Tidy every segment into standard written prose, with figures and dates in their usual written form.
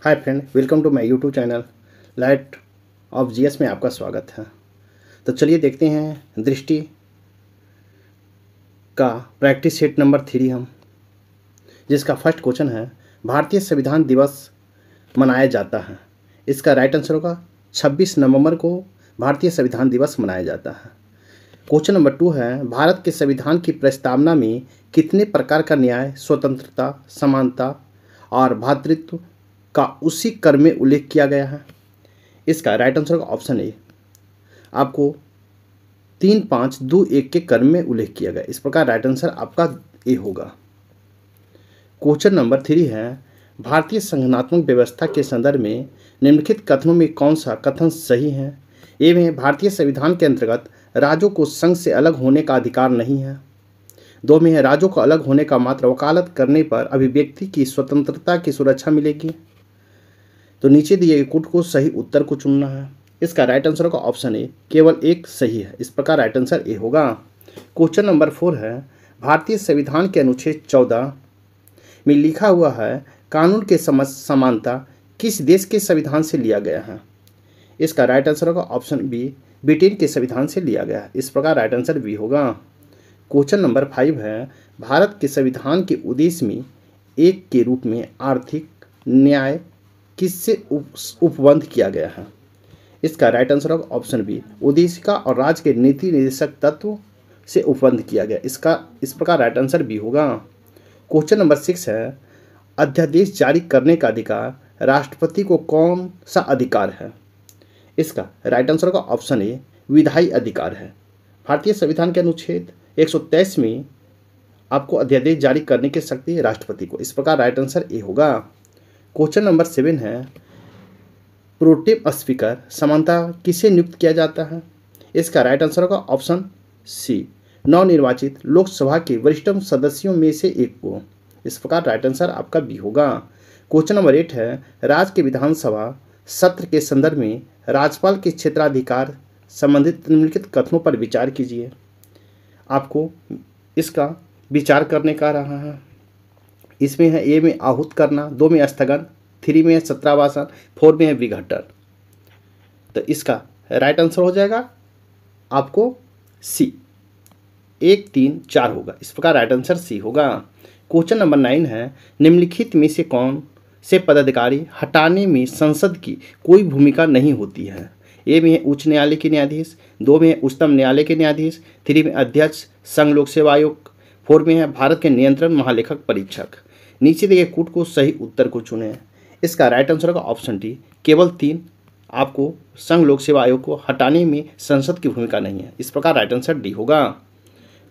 Hi friend, welcome to my YouTube channel light of GS में आपका स्वागत है। तो चलिए देखते हैं दृष्टि का प्रैक्टिस सेट नंबर 3 हम, जिसका फर्स्ट क्वेश्चन है भारतीय संविधान दिवस मनाया जाता है। इसका राइट आंसर होगा 26 नवंबर को भारतीय संविधान दिवस मनाया जाता है। क्वेश्चन नंबर 2 है भारत के संविधान की प्रस्तावना में कितने प्रकार का न्याय, स्वतंत्रता, समानता और भ्रातृत्व का उसी क्रम में उल्लेख किया गया है। इसका राइट आंसर होगा ऑप्शन ए। आपको 3, 5, 2, 1 के क्रम में उल्लेख किया गया, इस प्रकार राइट आंसर आपका ए होगा। क्वेश्चन नंबर 3 है भारतीय संगठनात्मक व्यवस्था के संदर्भ में निम्नलिखित कथनों में कौन सा कथन सही है। ए में भारतीय संविधान के अंतर्गत राज्यों को संघ से अलग होने का अधिकार नहीं है। 2 में है राज्यों को अलग होने का मात्र वकालत करने पर अभिव्यक्ति की स्वतंत्रता की सुरक्षा मिलेगी। तो नीचे दिए गए कोड को सही उत्तर को चुनना है। इसका राइट आंसर होगा ऑप्शन ए, केवल एक सही है, इस प्रकार राइट आंसर ए होगा। क्वेश्चन नंबर 4 है भारतीय संविधान के अनुच्छेद 14 में लिखा हुआ है कानून के समानता किस देश के संविधान से लिया गया है। इसका राइट आंसर होगा ऑप्शन बी, ब्रिटेन के संविधान से लिया गया है, इस प्रकार राइट आंसर बी होगा। क्वेश्चन नंबर 5 है भारत के संविधान के उद्देश्य में एक के रूप में आर्थिक न्याय किससे उपबंध किया गया है। इसका राइट आंसर होगा ऑप्शन बी, उद्देशिका और राज्य के नीति निर्देशक तत्व से उपबंध किया गया, इस प्रकार राइट आंसर बी होगा। क्वेश्चन नंबर 6 है अध्यादेश जारी करने का अधिकार राष्ट्रपति को कौन सा अधिकार है। इसका राइट आंसर होगा ऑप्शन ए, विधायी अधिकार है। भारतीय संविधान के अनुच्छेद 123 में आपको अध्यादेश जारी करने की शक्ति है राष्ट्रपति को, इस प्रकार राइट आंसर ए होगा। क्वेश्चन नंबर 7 है प्रोटेम स्पीकर समानता किसे नियुक्त किया जाता है। इसका राइट आंसर होगा ऑप्शन सी, नवनिर्वाचित लोकसभा के वरिष्ठतम सदस्यों में से एक को, इस प्रकार राइट आंसर आपका बी होगा। क्वेश्चन नंबर 8 है राज्य के विधानसभा सत्र के संदर्भ में राज्यपाल के क्षेत्राधिकार संबंधित निम्नलिखित कथनों पर विचार कीजिए। आपको इसका विचार करने का रहा है। इसमें है ए में आहूत करना, 2 में स्थगन, 3 में है सत्रावासन, 4 में है विघटन। तो इसका राइट आंसर हो जाएगा आपको सी, 1, 3, 4 होगा, इस प्रकार राइट आंसर सी होगा। क्वेश्चन नंबर 9 है निम्नलिखित में से कौन से पदाधिकारी हटाने में संसद की कोई भूमिका नहीं होती है। ए में है उच्च न्यायालय के न्यायाधीश, 2 में है उच्चतम न्यायालय के न्यायाधीश, 3 में अध्यक्ष संघ लोक सेवा आयोग, 4 में है भारत के नियंत्रण महालेखक परीक्षक। नीचे दिए कूट को सही उत्तर को चुने। इसका राइट आंसर होगा ऑप्शन डी, केवल 3 आपको संघ लोक सेवा आयोग को हटाने में संसद की भूमिका नहीं है, इस प्रकार राइट आंसर डी होगा।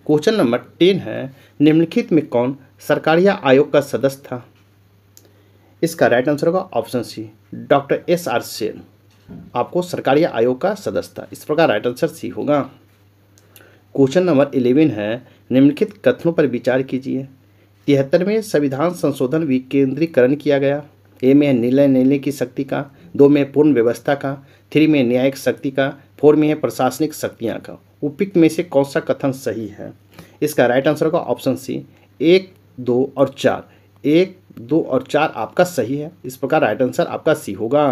क्वेश्चन नंबर 10 है निम्नलिखित में कौन सरकारिया आयोग का सदस्य था। इसका राइट आंसर होगा option C, doctor SR Sen आपको सरकारिया आयोग का सदस्य था, इस प्रकार राइट आंसर सी होगा। क्वेश्चन नंबर 11 है निम्नलिखित कथनों पर विचार कीजिए। 73वें संविधान संशोधन विकेंद्रीकरण किया गया। ए में है निर्णय लेने की शक्ति का, 2 में पूर्ण व्यवस्था का, 3 में न्यायिक शक्ति का, 4 में है प्रशासनिक शक्तियाँ का। उपयुक्त में से कौन सा कथन सही है। इसका राइट आंसर होगा ऑप्शन सी, 1, 2 और 4। 1, 2 और 4 आपका सही है, इस प्रकार राइट आंसर आपका सी होगा।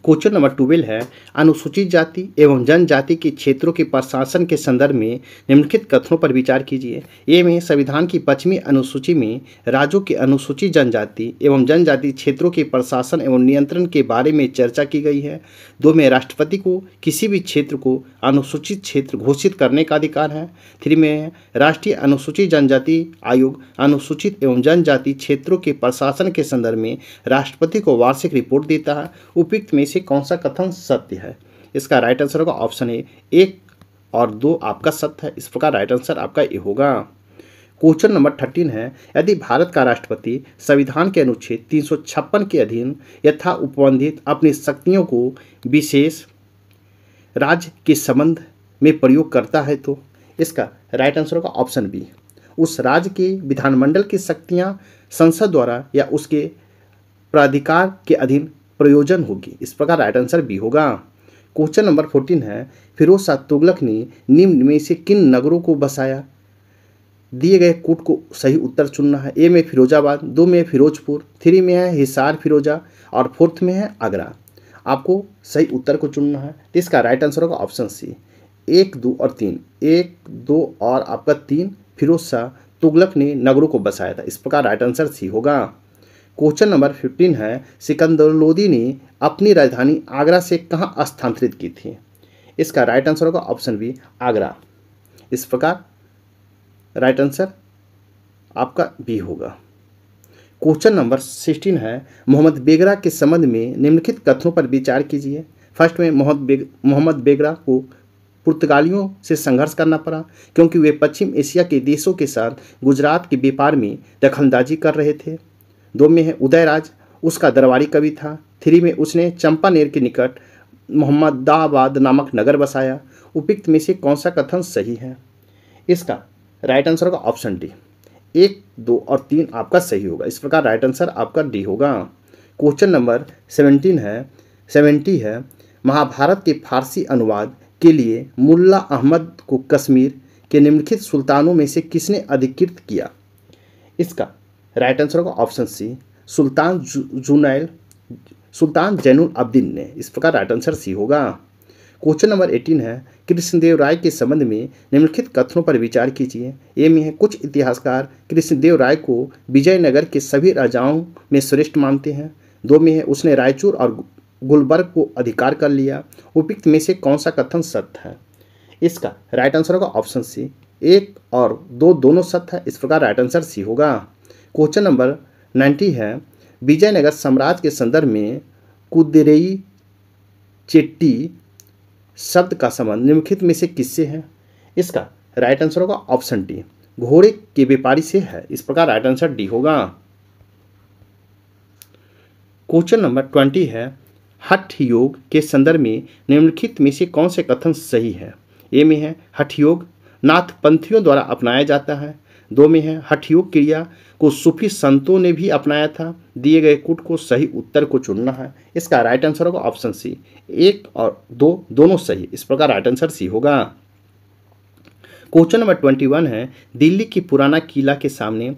क्वेश्चन नंबर 12 है अनुसूचित जाति एवं जनजाति के क्षेत्रों के प्रशासन के संदर्भ में निम्नलिखित कथनों पर विचार कीजिए। ए में संविधान की 5वीं अनुसूची में राज्यों के अनुसूचित जनजाति एवं जनजाति क्षेत्रों के प्रशासन एवं नियंत्रण के बारे में चर्चा की गई है। 2 में राष्ट्रपति को किसी भी क्षेत्र को अनुसूचित क्षेत्र घोषित करने का अधिकार है। 3 में राष्ट्रीय अनुसूचित जनजाति आयोग अनुसूचित एवं जनजाति क्षेत्रों के प्रशासन के संदर्भ में राष्ट्रपति को वार्षिक रिपोर्ट देता है। उपयुक्त में से कौन सा कथन सत्य है। इसका राइट आंसर होगा ऑप्शन ए, 1 और 2 आपका सत्य है, इस प्रकार राइट आंसर आपका ए होगा। क्वेश्चन नंबर 13 है यदि भारत का राष्ट्रपति संविधान के अनुच्छेद 356 के अधीन यथा उपबंधित अपनी शक्तियों को विशेष राज्य के संबंध में प्रयोग करता है तो इसका राइट आंसर होगा ऑप्शन बी, उस राज्य के विधानमंडल की शक्तियां संसद द्वारा या उसके प्राधिकार के अधीन प्रयोजन होगी, इस प्रकार राइट आंसर बी होगा। क्वेश्चन नंबर 14 है फिरोज शाह तुगलक ने निम्न में से किन नगरों को बसाया। दिए गए कूट को सही उत्तर चुनना है। ए में फिरोजाबाद, 2 में फिरोजपुर, 3 में है हिसार फिरोजा और 4th में है आगरा। आपको सही उत्तर को चुनना है। तो इसका राइट आंसर होगा ऑप्शन सी, 1, 2 और 3। 1, 2 और आपका 3 फिरोज शाह तुगलक ने नगरों को बसाया था। इस प्रकार राइट आंसर सी होगा। क्वेश्चन नंबर 15 है, सिकंदर लोदी ने अपनी राजधानी आगरा से कहाँ स्थानांतरित की थी? इसका राइट आंसर होगा ऑप्शन बी, आगरा। इस प्रकार राइट आंसर आपका बी होगा। क्वेश्चन नंबर 16 है, मोहम्मद बेगरा के संबंध में निम्नलिखित कथनों पर विचार कीजिए। फर्स्ट में मोहम्मद बेगरा को पुर्तगालियों से संघर्ष करना पड़ा क्योंकि वे पश्चिम एशिया के देशों के साथ गुजरात के व्यापार में दखलंदाजी कर रहे थे। 2 में है उदयराज उसका दरबारी कवि था। 3 में उसने चंपानेर के निकट मोहम्मदाबाद नामक नगर बसाया। उपयुक्त में से कौन सा कथन सही है? इसका राइट आंसर होगा ऑप्शन डी, 1, 2 और 3 आपका सही होगा। इस प्रकार राइट आंसर आपका डी होगा। क्वेश्चन नंबर 70 है, महाभारत के फारसी अनुवाद के लिए मुल्ला अहमद को कश्मीर के निम्नलिखित सुल्तानों में से किसने अधिकृत किया? इसका राइट आंसर होगा ऑप्शन सी, सुल्तान जैनुल अब्दीन ने। इस प्रकार राइट आंसर सी होगा। क्वेश्चन नंबर 18 है, कृष्णदेव राय के संबंध में निम्नलिखित कथनों पर विचार कीजिए। ए में है, कुछ इतिहासकार कृष्णदेव राय को विजयनगर के सभी राजाओं में श्रेष्ठ मानते हैं। 2 में है, उसने रायचूर और गुलबर्ग को अधिकार कर लिया। उपयुक्त में से कौन सा कथन सत्य है? इसका राइट आंसर होगा ऑप्शन सी, 1 और 2 दोनों सत्य है। इस प्रकार राइट आंसर सी होगा। क्वेश्चन नंबर 90 है, विजयनगर साम्राज्य के संदर्भ में कुदिरेई चेट्टी शब्द का संबंध निम्नलिखित में से किससे है? इसका राइट आंसर होगा ऑप्शन डी, घोड़े के व्यापारी से है। इस प्रकार राइट आंसर डी होगा। क्वेश्चन नंबर 20 है, हठ योग के संदर्भ में निम्नलिखित में से कौन से कथन सही है? ए में है, हठ योग नाथपंथियों द्वारा अपनाया जाता है। 2 में है, हठ योग क्रिया को सूफी संतों ने भी अपनाया था। दिए गए कूट को सही उत्तर को चुनना है। इसका राइट आंसर होगा ऑप्शन सी, 1 और 2 दोनों सही। इस प्रकार राइट आंसर सी होगा। क्वेश्चन नंबर 21 है, दिल्ली की पुराना किला के सामने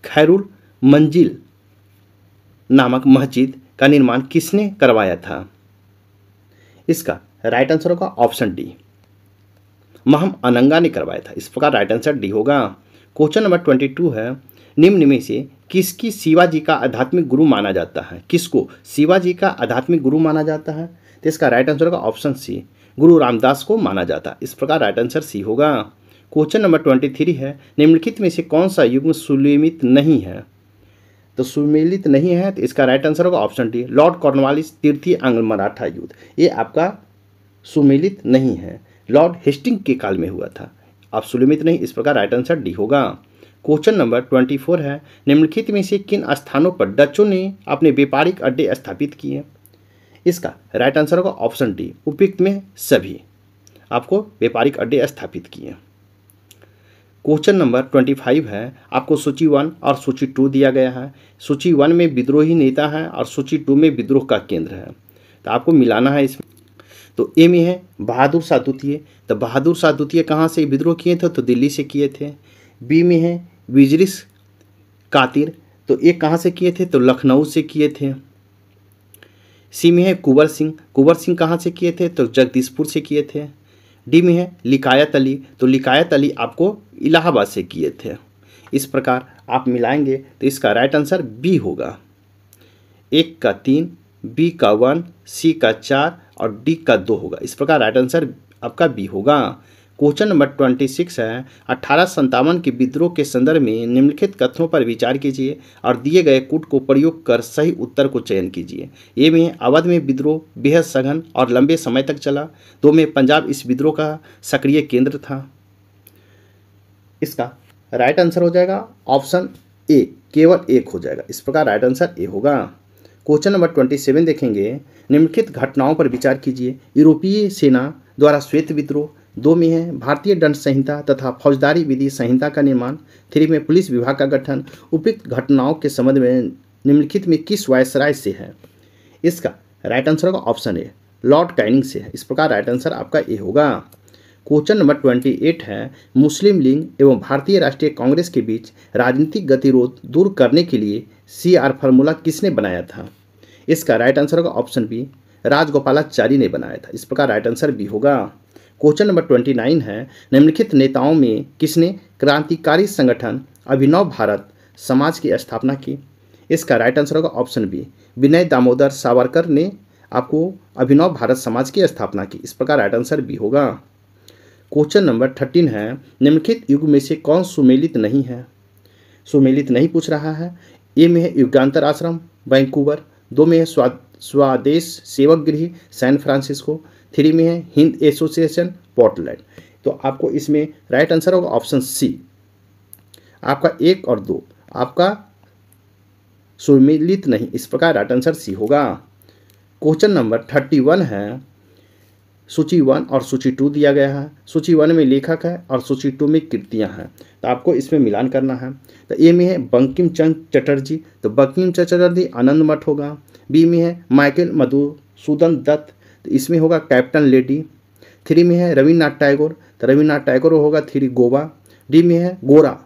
खैरुल मंजिल नामक मस्जिद का निर्माण किसने करवाया था? इसका राइट आंसर होगा ऑप्शन डी, महम अनंगा ने करवाया था। इस प्रकार राइट आंसर डी होगा। क्वेश्चन नंबर 22 है, निम्न में से किसकी शिवाजी का आध्यात्मिक गुरु माना जाता है? किसको शिवाजी का आध्यात्मिक गुरु माना जाता है? तो इसका राइट आंसर होगा ऑप्शन सी, गुरु रामदास को माना जाता है। इस प्रकार राइट आंसर सी होगा। क्वेश्चन नंबर 23 है, निम्नलिखित में से कौन सा युग्म सुमेलित नहीं है? तो सुमेलित नहीं है, तो इसका राइट आंसर होगा ऑप्शन डी, लॉर्ड कॉर्नवालिस तृतीय आंग्ल मराठा युद्ध। ये आपका सुमेलित नहीं है, लॉर्ड हेस्टिंग के काल में हुआ था। आप सुमेलित नहीं, इस प्रकार राइट आंसर डी होगा। क्वेश्चन नंबर 24 है, निम्नलिखित में से किन स्थानों पर डचों ने अपने व्यापारिक अड्डे स्थापित किए? इसका राइट आंसर होगा ऑप्शन डी, उपयुक्त में सभी आपको व्यापारिक अड्डे स्थापित किए। क्वेश्चन नंबर 25 है, आपको सूची 1 और सूची 2 दिया गया है। सूची 1 में विद्रोही नेता है और सूची 2 में विद्रोह का केंद्र है, तो आपको मिलाना है इसमें। तो ए में है बहादुर शाह द्वितीय, तो बहादुर शाह द्वितीय कहाँ से विद्रोह किए थे? तो दिल्ली से किए थे। बी में है विजरिस कातिर, तो ये कहाँ से किए थे? तो लखनऊ से किए थे। सी में है कुंवर सिंह कहाँ से किए थे? तो जगदीशपुर से किए थे। डी में है लिकायत अली, तो लिकायत अली आपको इलाहाबाद से किए थे। इस प्रकार आप मिलाएंगे तो इसका राइट आंसर बी होगा। 1 का 3, बी का 1, सी का 4 और डी का 2 होगा। इस प्रकार राइट आंसर आपका बी होगा। क्वेश्चन नंबर 26 है, 1857 के विद्रोह के संदर्भ में निम्नलिखित कथनों पर विचार कीजिए और दिए गए कूट को प्रयोग कर सही उत्तर को चयन कीजिए। ए में अवध में विद्रोह बेहद सघन और लंबे समय तक चला। 2 में पंजाब इस विद्रोह का सक्रिय केंद्र था। इसका राइट आंसर हो जाएगा ऑप्शन ए, केवल 1 हो जाएगा। इस प्रकार राइट आंसर ए होगा। क्वेश्चन नंबर 27 देखेंगे, निम्नलिखित घटनाओं पर विचार कीजिए। यूरोपीय सेना द्वारा श्वेत विद्रोह। 2 में है भारतीय दंड संहिता तथा फौजदारी विधि संहिता का निर्माण। 3 में पुलिस विभाग का गठन। उपयुक्त घटनाओं के संबंध में निम्नलिखित में किस वायसराय से है? इसका राइट आंसर होगा ऑप्शन ए, लॉर्ड कैनिंग से है। इस प्रकार राइट आंसर आपका ए होगा। क्वेश्चन नंबर 28 है, मुस्लिम लीग एवं भारतीय राष्ट्रीय कांग्रेस के बीच राजनीतिक गतिरोध दूर करने के लिए CR फार्मूला किसने बनाया था? इसका राइट आंसर होगा ऑप्शन बी, राजगोपालाचारी ने बनाया था। इस प्रकार राइट आंसर बी होगा। क्वेश्चन नंबर 29 है, निम्नलिखित नेताओं में किसने क्रांतिकारी संगठन अभिनव भारत समाज की स्थापना की? इसका राइट आंसर होगा ऑप्शन बी, विनय दामोदर सावरकर ने आपको अभिनव भारत समाज की स्थापना की। इस प्रकार राइट आंसर बी होगा। क्वेश्चन नंबर 13 है, निम्नलिखित युग में से कौन सुमेलित नहीं है? सुमेलित नहीं पूछ रहा है। ए में है युगांतर आश्रम वैंकूवर, 2 में है स्वदेश सेवक गृह सैन फ्रांसिस्को, 3 में है हिंद एसोसिएशन पोर्टलैंड। तो आपको इसमें राइट आंसर होगा ऑप्शन सी, आपका 1 और 2 आपका सुमेलित नहीं। इस प्रकार राइट आंसर सी होगा। क्वेश्चन नंबर 31 है, सूची 1 और सूची 2 दिया गया है। सूची 1 में लेखक है और सूची 2 में कृतियां हैं, तो आपको इसमें मिलान करना है। तो ए में है बंकिम चंद्र चटर्जी, तो बंकिम चंद्र चटर्जी आनंद मठ होगा। बी में है माइकल मधुसूदन दत्त, तो इसमें होगा कैप्टन लेडी। 3 में है रविन्द्रनाथ टैगोर, तो रविन्द्रनाथ टैगोर होगा 3 गोवा। डी में है गोरा,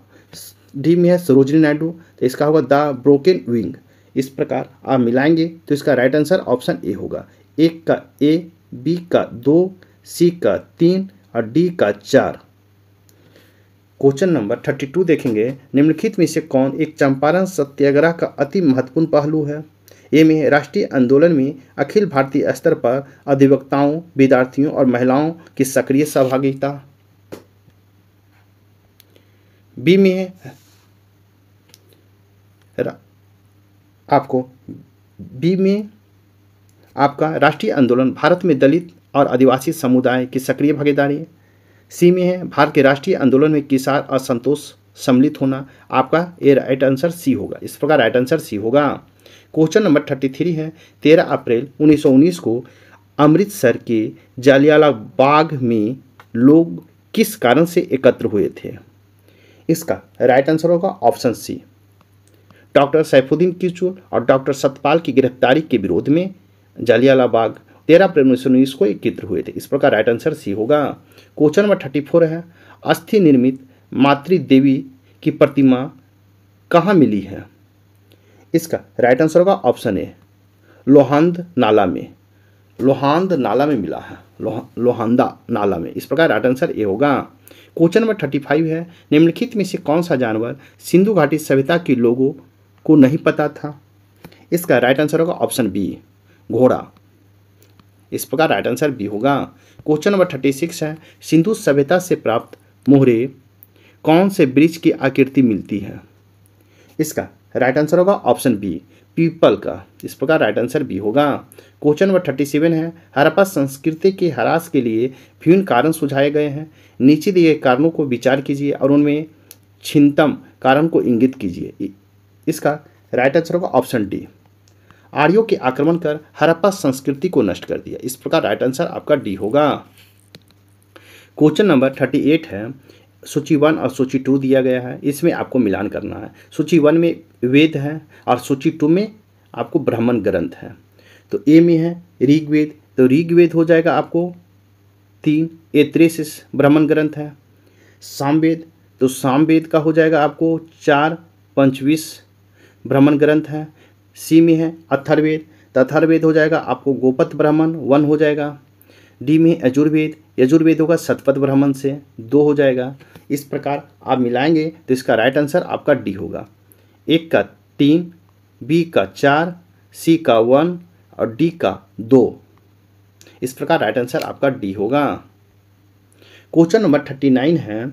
डी में है सरोजनी नायडू, तो इसका होगा द ब्रोकन विंग। इस प्रकार आप मिलाएंगे तो इसका राइट आंसर ऑप्शन ए होगा। 1 का ए, बी का 2, सी का 3 और डी का 4। क्वेश्चन नंबर 32 देखेंगे, निम्नलिखित में से कौन एक चंपारण सत्याग्रह का अति महत्वपूर्ण पहलू है? ए में राष्ट्रीय आंदोलन में अखिल भारतीय स्तर पर अधिवक्ताओं, विद्यार्थियों और महिलाओं की सक्रिय सहभागिता। बी में है आपको बी में आपका राष्ट्रीय आंदोलन भारत में दलित और आदिवासी समुदाय की सक्रिय भागीदारी। सी में है भारत के राष्ट्रीय आंदोलन में किसान असंतोष सम्मिलित होना। आपका ए राइट आंसर सी होगा। इस प्रकार राइट आंसर सी होगा। क्वेश्चन नंबर 33 है, 13 अप्रैल 1919 को अमृतसर के जालियांवाला बाग में लोग किस कारण से एकत्र हुए थे? इसका राइट आंसर होगा option C, doctor Saifuddin Kitchlew और डॉक्टर सतपाल की गिरफ्तारी के विरोध में जालियांवाला बाग 13 अप्रैल 1919 को एकत्र हुए थे। इस प्रकार राइट आंसर सी होगा। क्वेश्चन नंबर 34 है, अस्थि निर्मित मातृ देवी की प्रतिमा कहाँ मिली है? इसका राइट आंसर होगा ऑप्शन ए, लोहांद नाला में। लोहांद नाला में मिला है, लोहांदा नाला में। इस प्रकार राइट आंसर ए होगा। क्वेश्चन नंबर 35 है, निम्नलिखित में से कौन सा जानवर सिंधु घाटी सभ्यता के लोगों को नहीं पता था? इसका राइट आंसर होगा ऑप्शन बी, घोड़ा। इस प्रकार राइट आंसर बी होगा। क्वेश्चन नंबर 36 है, सिंधु सभ्यता से प्राप्त मोहरे कौन से वृक्ष की आकृति मिलती है? इसका राइट आंसर होगा ऑप्शन बी, पीपल का। इस प्रकार राइट आंसर बी होगा। क्वेश्चन नंबर 37 है, हड़प्पा संस्कृति के ह्रास के लिए विभिन्न कारण सुझाए गए हैं। नीचे दिए कारणों को विचार कीजिए और उनमें छिन्नतम कारण को इंगित कीजिए। इसका राइट आंसर होगा ऑप्शन डी, आर्यों के आक्रमण कर हड़प्पा संस्कृति को नष्ट कर दिया। इस प्रकार राइट आंसर आपका डी होगा। क्वेश्चन नंबर 38 है, सूची 1 और सूची 2 दिया गया है, इसमें आपको मिलान करना है। सूची 1 में वेद है और सूची 2 में आपको ब्राह्मण ग्रंथ है। तो ए में है ऋग्वेद, तो ऋग्वेद हो जाएगा आपको 3, ए 33 ब्राह्मण ग्रंथ है। सामवेद, तो सामवेद का हो जाएगा आपको 4, 25 ब्राह्मण ग्रंथ है। सी में है अथर्ववेद, तो अथर्ववेद हो जाएगा आपको गोपत ब्राह्मण 1 हो जाएगा। डी में यजुर्वेद, यजुर्वेद होगा शतपथ ब्राह्मण से 2 हो जाएगा। इस प्रकार आप मिलाएंगे तो इसका राइट आंसर आपका डी होगा। 1 का 3, बी का 4, सी का 1 और डी का 2। इस प्रकार राइट आंसर आपका डी होगा। क्वेश्चन नंबर 39 है,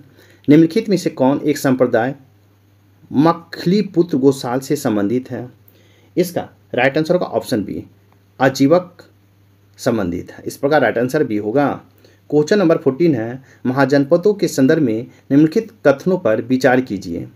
निम्नलिखित में से कौन एक संप्रदाय मखली पुत्र गोसाल से संबंधित है? इसका राइट आंसर होगा ऑप्शन बी, आजीवक संबंधित है। इस प्रकार राइट आंसर बी होगा। क्वेश्चन नंबर 14 है, महाजनपदों के संदर्भ में निम्नलिखित कथनों पर विचार कीजिए।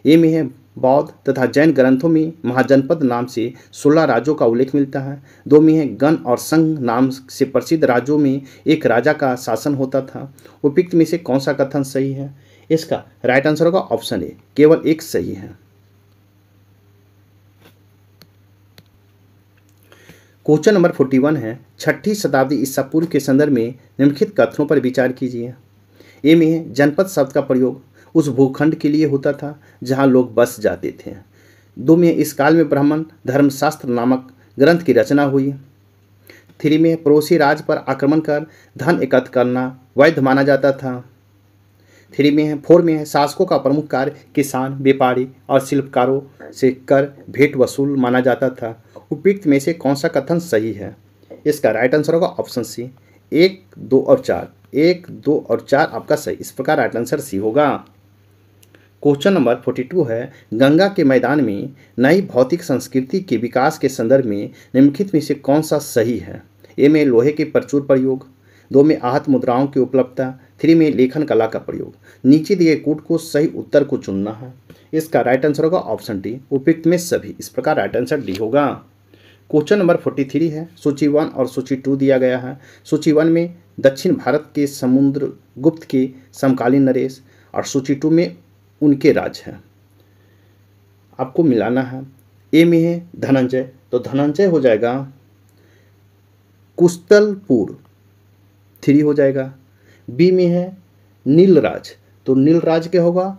ए में है बौद्ध तथा जैन ग्रंथों में महाजनपद नाम से 16 राज्यों का उल्लेख मिलता है। 2 में है गण और संघ नाम से प्रसिद्ध राज्यों में एक राजा का शासन होता था। उपयुक्त में से कौन सा कथन सही है? इसका राइट आंसर होगा ऑप्शन ए, केवल एक सही है। क्वेश्चन नंबर 41 है, 6ठी शताब्दी ईसा पूर्व के संदर्भ में निम्नलिखित कथनों पर विचार कीजिए। ए में है, जनपद शब्द का प्रयोग उस भूखंड के लिए होता था जहां लोग बस जाते थे। 2 में इस काल में ब्राह्मण धर्मशास्त्र नामक ग्रंथ की रचना हुई। 3 में पड़ोसी राज पर आक्रमण कर धन एकत्र करना वैध माना जाता था। 4 में है, शासकों का प्रमुख कार्य किसान, व्यापारी और शिल्पकारों से कर भेंट वसूल माना जाता था। उपयुक्त में से कौन सा कथन सही है? इसका राइट आंसर होगा ऑप्शन सी, 1, 2 और 4। 1, 2 और 4 आपका सही, इस प्रकार राइट आंसर सी होगा। क्वेश्चन नंबर 42 है, गंगा के मैदान में नई भौतिक संस्कृति के विकास के संदर्भ में निम्नलिखित में से कौन सा सही है? ए में लोहे के प्रचुर प्रयोग, 2 में आहत मुद्राओं की उपलब्धता, 3 में लेखन कला का प्रयोग। नीचे दिए कूट को सही उत्तर को चुनना है। इसका राइट आंसर होगा ऑप्शन डी, उपयुक्त में सभी, इस प्रकार राइट आंसर डी होगा। क्वेश्चन नंबर 43 है, सूची 1 और सूची 2 दिया गया है। सूची 1 में दक्षिण भारत के समुद्रगुप्त के समकालीन नरेश और सूची 2 में उनके राज हैं, आपको मिलाना है। ए में है धनंजय, तो धनंजय हो जाएगा कुशलपुर, 3 हो जाएगा। बी में है नीलराज, तो नीलराज क्या होगा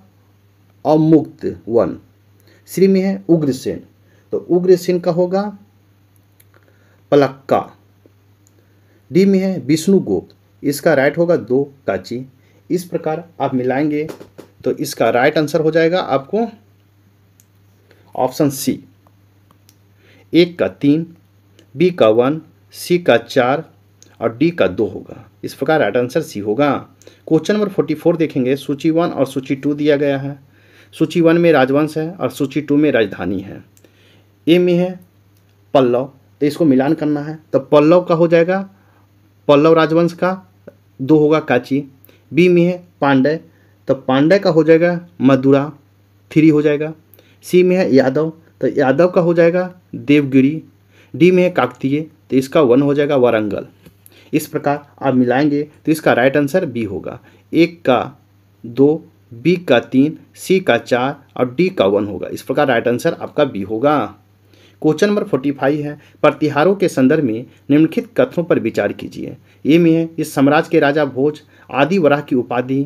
अमुक्त 1। सी में है उग्रसेन, तो उग्रसेन का होगा पलक्का। डी में है विष्णुगुप्त, इसका राइट होगा 2 काची। इस प्रकार आप मिलाएंगे तो इसका राइट आंसर हो जाएगा आपको ऑप्शन सी, 1 का 3, बी का 1, सी का 4 और डी का 2 होगा। इस प्रकार राइट आंसर सी होगा। क्वेश्चन नंबर 44 देखेंगे, सूची 1 और सूची 2 दिया गया है। सूची 1 में राजवंश है और सूची 2 में राजधानी है। ए में है पल्लव, तो इसको मिलान करना है, तो पल्लव का हो जाएगा पल्लव राजवंश का 2 होगा काची। बी में है पांड्य, तो पांड्य का हो जाएगा मदुरा, 3 हो जाएगा। सी में है यादव, तो यादव का हो जाएगा देवगिरी। डी में है काकतीय, तो इसका 1 हो जाएगा वारंगल। इस प्रकार आप मिलाएंगे तो इसका राइट आंसर बी होगा, 1 का 2, बी का 3, सी का 4 और डी का 1 होगा। इस प्रकार राइट आंसर आपका बी होगा। क्वेश्चन नंबर 45 है, प्रतिहारों के संदर्भ में निम्नलिखित कथनों पर विचार कीजिए। ए में है, इस साम्राज्य के राजा भोज आदि वराह की उपाधि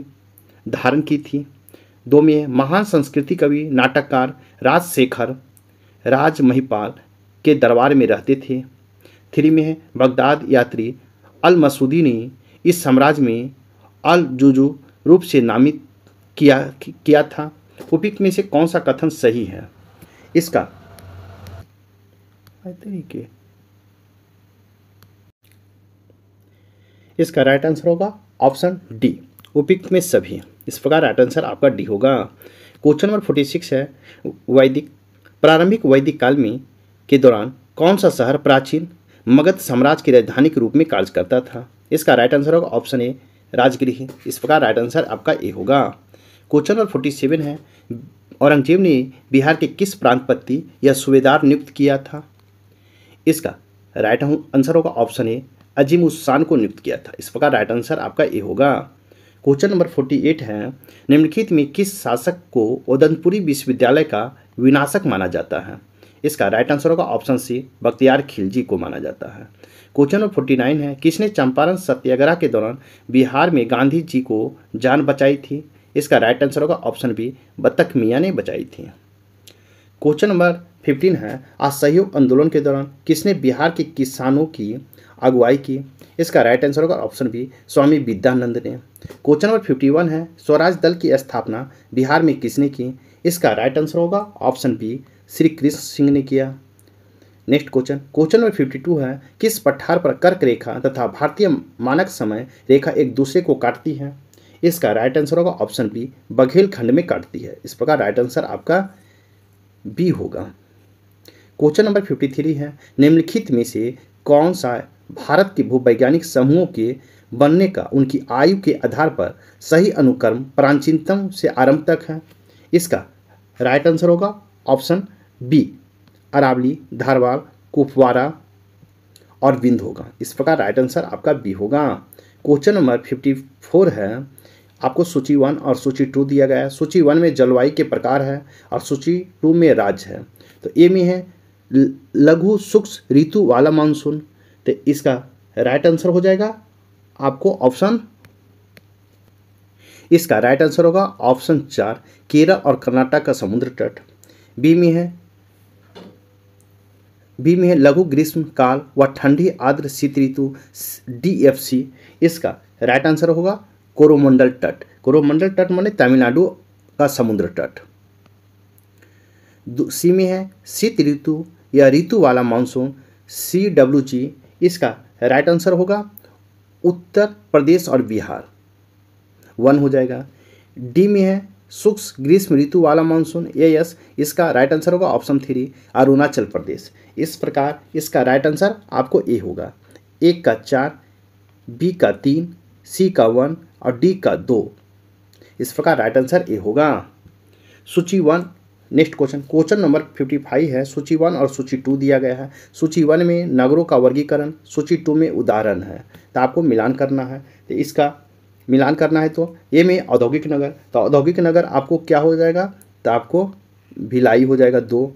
धारण की थी। 2 में है, महान संस्कृति कवि नाटककार राजशेखर राज महिपाल के दरबार में रहते थे। 3 में है, बगदाद यात्री अल मसूदी ने इस साम्राज्य में अल जुजू रूप से नामित किया था। उपयुक्त में से कौन सा कथन सही है? इसका राइट आंसर होगा ऑप्शन डी, उपयुक्त में सभी। इस प्रकार राइट आंसर आपका डी होगा। क्वेश्चन नंबर 46 है, प्रारंभिक वैदिक काल में के दौरान कौन सा शहर प्राचीन मगध साम्राज्य की राजधानी के रूप में कार्य करता था? इसका राइट आंसर होगा ऑप्शन ए राजगृह। इस प्रकार राइट आंसर आपका ए होगा। क्वेश्चन नंबर 47 है, औरंगजेब ने बिहार के किस प्रांतपति या सूबेदार नियुक्त किया था? इसका राइट आंसर होगा ऑप्शन ए अजीम उस शान को नियुक्त किया था। इस प्रकार राइट आंसर आपका ए होगा। क्वेश्चन नंबर 48 है, निम्नलिखित में किस शासक को उदयपुरी विश्वविद्यालय का विनाशक माना जाता है? इसका राइट आंसर होगा ऑप्शन सी बख्तियार खिलजी को माना जाता है। क्वेश्चन नंबर 49 है, किसने चंपारण सत्याग्रह के दौरान बिहार में गांधी जी को जान बचाई थी? इसका राइट आंसर होगा ऑप्शन बी बत्तख मियाँ ने बचाई थी। क्वेश्चन नंबर 15 है, असहयोग आंदोलन के दौरान किसने बिहार के किसानों की अगुवाई की? इसका राइट आंसर होगा ऑप्शन बी स्वामी विद्यानंद ने। क्वेश्चन नंबर 51 है, स्वराज दल की स्थापना बिहार में किसने की? इसका राइट आंसर होगा ऑप्शन बी श्री कृष्ण सिंह ने किया। नेक्स्ट क्वेश्चन नंबर 52 है, किस पठार पर कर्क रेखा तथा भारतीय मानक समय रेखा एक दूसरे को काटती है? इसका राइट आंसर होगा ऑप्शन बी बघेल खंड में काटती है। इस प्रकार राइट आंसर आपका बी होगा। क्वेश्चन नंबर 53 है, निम्नलिखित में से कौन सा भारत के भूवैज्ञानिक समूहों के बनने का उनकी आयु के आधार पर सही अनुक्रम प्राचीनतम से आरंभ तक है? इसका राइट आंसर होगा ऑप्शन बी अरावली, धारवाड़, कुपवारा और विंध्य होगा। इस प्रकार राइट आंसर आपका बी होगा। क्वेश्चन नंबर 54 है, आपको सूची 1 और सूची 2 दिया गया है। सूची 1 में जलवायु के प्रकार है और सूची 2 में राज्य है। तो ए में है लघु शुष्क ऋतु वाला मानसून। तो इसका राइट आंसर हो जाएगा आपको ऑप्शन, इसका राइट आंसर होगा ऑप्शन 4, केरल और कर्नाटक का समुद्र तट। बी में है लघु ग्रीष्म काल व ठंडी आर्द्र शीत ऋतु, DFC। इसका राइट आंसर होगा कोरोमंडल तट। कोरोमंडल तट माने तमिलनाडु का समुद्र तट। सी में है शीत ऋतु या ऋतु वाला मानसून, CWG। इसका राइट आंसर होगा उत्तर प्रदेश और बिहार, 1 हो जाएगा। डी में है शुष्क ग्रीष्म ऋतु वाला मानसून, AS। इसका राइट आंसर होगा ऑप्शन 3, अरुणाचल प्रदेश। इस प्रकार इसका राइट आंसर आपको ए होगा। 1 का 4, बी का 3, सी का 1 और डी का 2। इस प्रकार राइट आंसर ए होगा। सूची 1, नेक्स्ट क्वेश्चन नंबर 55 है। सूची 1 और सूची 2 दिया गया है। सूची 1 में नगरों का वर्गीकरण, सूची 2 में उदाहरण है। तो आपको मिलान करना है। तो इसका मिलान करना है तो ए में औद्योगिक नगर, तो औद्योगिक नगर आपको क्या हो जाएगा, तो आपको भिलाई हो जाएगा 2।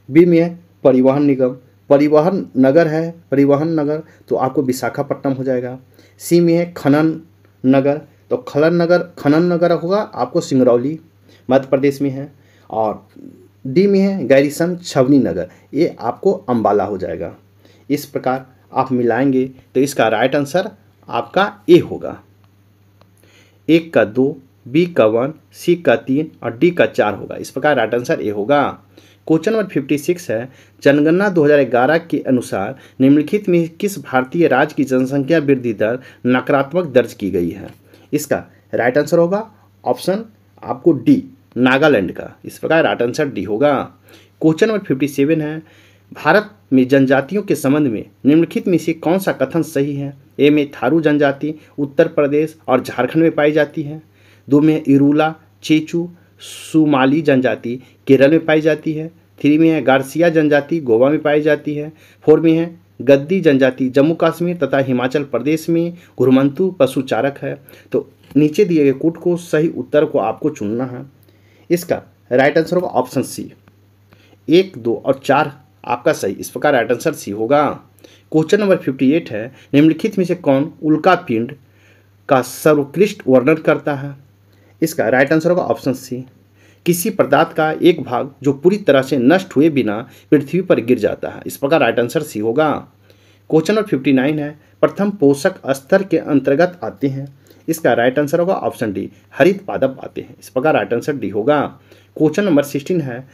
बी में है परिवहन निगम, परिवहन नगर है, परिवहन नगर तो आपको विशाखापट्टनम हो जाएगा। सी में है खनन नगर, तो खनन नगर होगा आपको सिंगरौली मध्य प्रदेश में है। और डी में है गैरीसन छवनी नगर, ये आपको अंबाला हो जाएगा। इस प्रकार आप मिलाएंगे तो इसका राइट आंसर आपका ए होगा। 1 का 2, बी का 1, सी का 3 और डी का 4 होगा। इस प्रकार राइट आंसर ए होगा। क्वेश्चन नंबर 56 है। जनगणना 2011 के अनुसार निम्नलिखित में किस भारतीय राज्य की जनसंख्या वृद्धि दर नकारात्मक दर्ज की गई है। इसका राइट आंसर होगा ऑप्शन आपको डी, नागालैंड का। इस प्रकार राइट आंसर डी होगा। क्वेश्चन नंबर 57 है। भारत में जनजातियों के संबंध में निम्नलिखित में से कौन सा कथन सही है। ए में थारू जनजाति उत्तर प्रदेश और झारखंड में पाई जाती है। 2 में इरूला चेचू सुमाली जनजाति केरल में पाई जाती है। 3 में है गार्सिया जनजाति गोवा में पाई जाती है। 4 में है गद्दी जनजाति जम्मू कश्मीर तथा हिमाचल प्रदेश में घुरमंतु पशुचारक है। तो नीचे दिए गए कोट को सही उत्तर को आपको चुनना है। इसका राइट आंसर होगा ऑप्शन सी, 1, 2 और 4 आपका सही। इस प्रकार राइट आंसर सी होगा। क्वेश्चन नंबर 58 है। निम्नलिखित में से कौन उल्का पिंड का सर्वोत्कृष्ट वर्णन करता है। इसका राइट आंसर होगा ऑप्शन सी, किसी पदार्थ का एक भाग जो पूरी तरह से नष्ट हुए बिना पृथ्वी पर गिर जाता है। इस प्रकार राइट आंसर सी होगा। क्वेश्चन नंबर 59 है। प्रथम पोषक स्तर के अंतर्गत आते हैं। इसका राइट आंसर होगा ऑप्शन डी, हरित पादप आते हैं। इस प्रकार राइट आंसर डी होगा। क्वेश्चन नंबर 16 है।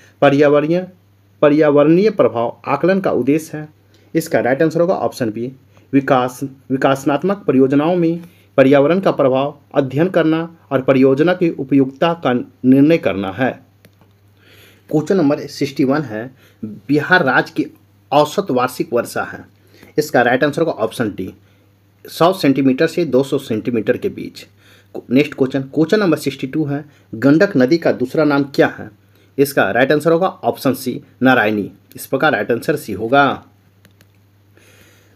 पर्यावरणीय प्रभाव आकलन का उद्देश्य है। इसका राइट आंसर होगा ऑप्शन बी, विकासनात्मक परियोजनाओं में पर्यावरण का प्रभाव अध्ययन करना और परियोजना की उपयुक्तता का निर्णय करना है। क्वेश्चन नंबर 61 है। बिहार राज्य की औसत वार्षिक वर्षा है। इसका राइट आंसर होगा ऑप्शन डी, 100 सेंटीमीटर से 200 सेंटीमीटर के बीच। नेक्स्ट क्वेश्चन नंबर 62 है। गंडक नदी का दूसरा नाम क्या है। इसका राइट आंसर होगा ऑप्शन सी, नारायणी। इस प्रकार राइट आंसर सी होगा।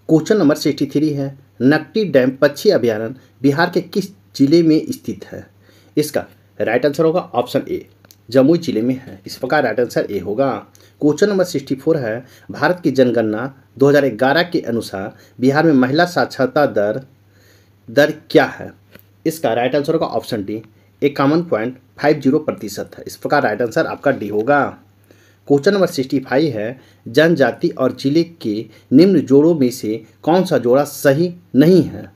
क्वेश्चन नंबर 63 है। नकटी डैम पक्षी अभयारण्य बिहार के किस जिले में स्थित है। इसका राइट आंसर होगा ऑप्शन ए, जमुई जिले में है। इस प्रकार राइट आंसर ए होगा। क्वेश्चन नंबर 64 है। भारत की जनगणना 2011 के अनुसार बिहार में महिला साक्षरता दर क्या है। इसका राइट आंसर होगा ऑप्शन डी, 51.50% है। इस प्रकार राइट आंसर आपका डी होगा। क्वेश्चन नंबर 65 है। जनजाति और जिले के निम्न जोड़ों में से कौन सा जोड़ा सही नहीं है।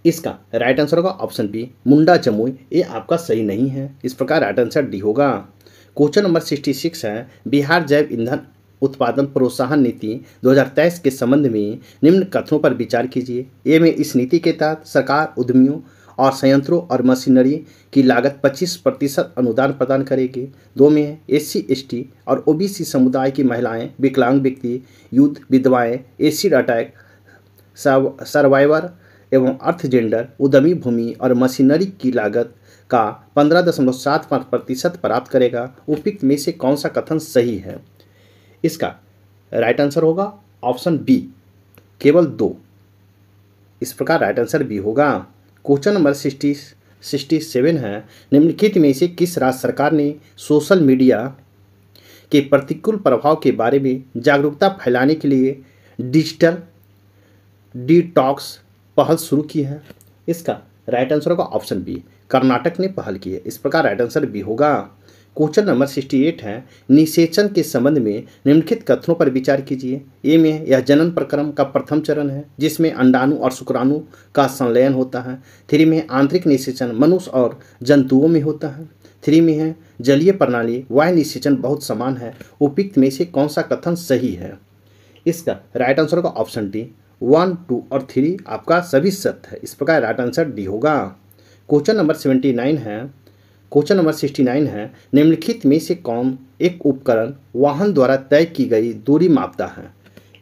इसका राइट आंसर होगा ऑप्शन बी, मुंडा जमुई, ये आपका सही नहीं है। इस प्रकार राइट आंसर डी होगा। क्वेश्चन नंबर 66 है। बिहार जैव ईंधन उत्पादन प्रोत्साहन नीति 2023 के संबंध में निम्न कथनों पर विचार कीजिए। ए में इस नीति के तहत सरकार उद्यमियों और संयंत्रों और मशीनरी की लागत 25% अनुदान प्रदान करेगी। 2 में SC ST और OBC समुदाय की महिलाएं, विकलांग व्यक्ति, युद्ध विधवाएं, एसिड अटैक सर्वाइवर एवं अर्थ जेंडर उद्यमी भूमि और मशीनरी की लागत का 15.75% प्राप्त करेगा। उपयुक्त में से कौन सा कथन सही है। इसका राइट आंसर होगा ऑप्शन बी, केवल 2। इस प्रकार राइट आंसर बी होगा। क्वेश्चन नंबर 67 है। निम्नलिखित में से किस राज्य सरकार ने सोशल मीडिया के प्रतिकूल प्रभाव के बारे में जागरूकता फैलाने के लिए डिजिटल डिटॉक्स पहल शुरू की है। इसका राइट आंसर होगा ऑप्शन बी, कर्नाटक ने पहल की है। इस प्रकार राइट आंसर बी होगा। क्वेश्चन नंबर 68 है, निषेचन के संबंध में निम्नलिखित कथनों पर विचार कीजिए। ए में यह जनन प्रक्रम का प्रथम चरण है जिसमें अंडाणु और शुक्राणु का संलयन होता है। 3 में आंतरिक निषेचन मनुष्य और जंतुओं में होता है। 3 में है जलीय प्रणाली वायु निषेचन बहुत समान है। उपयुक्त में से कौन सा कथन सही है? इसका राइट आंसर होगा ऑप्शन डी, 1, 2 और 3 आपका सभी सत्य है। इस प्रकार राइट आंसर डी होगा। क्वेश्चन नंबर 69 है, निम्नलिखित में से कौन एक उपकरण वाहन द्वारा तय की गई दूरी मापता है?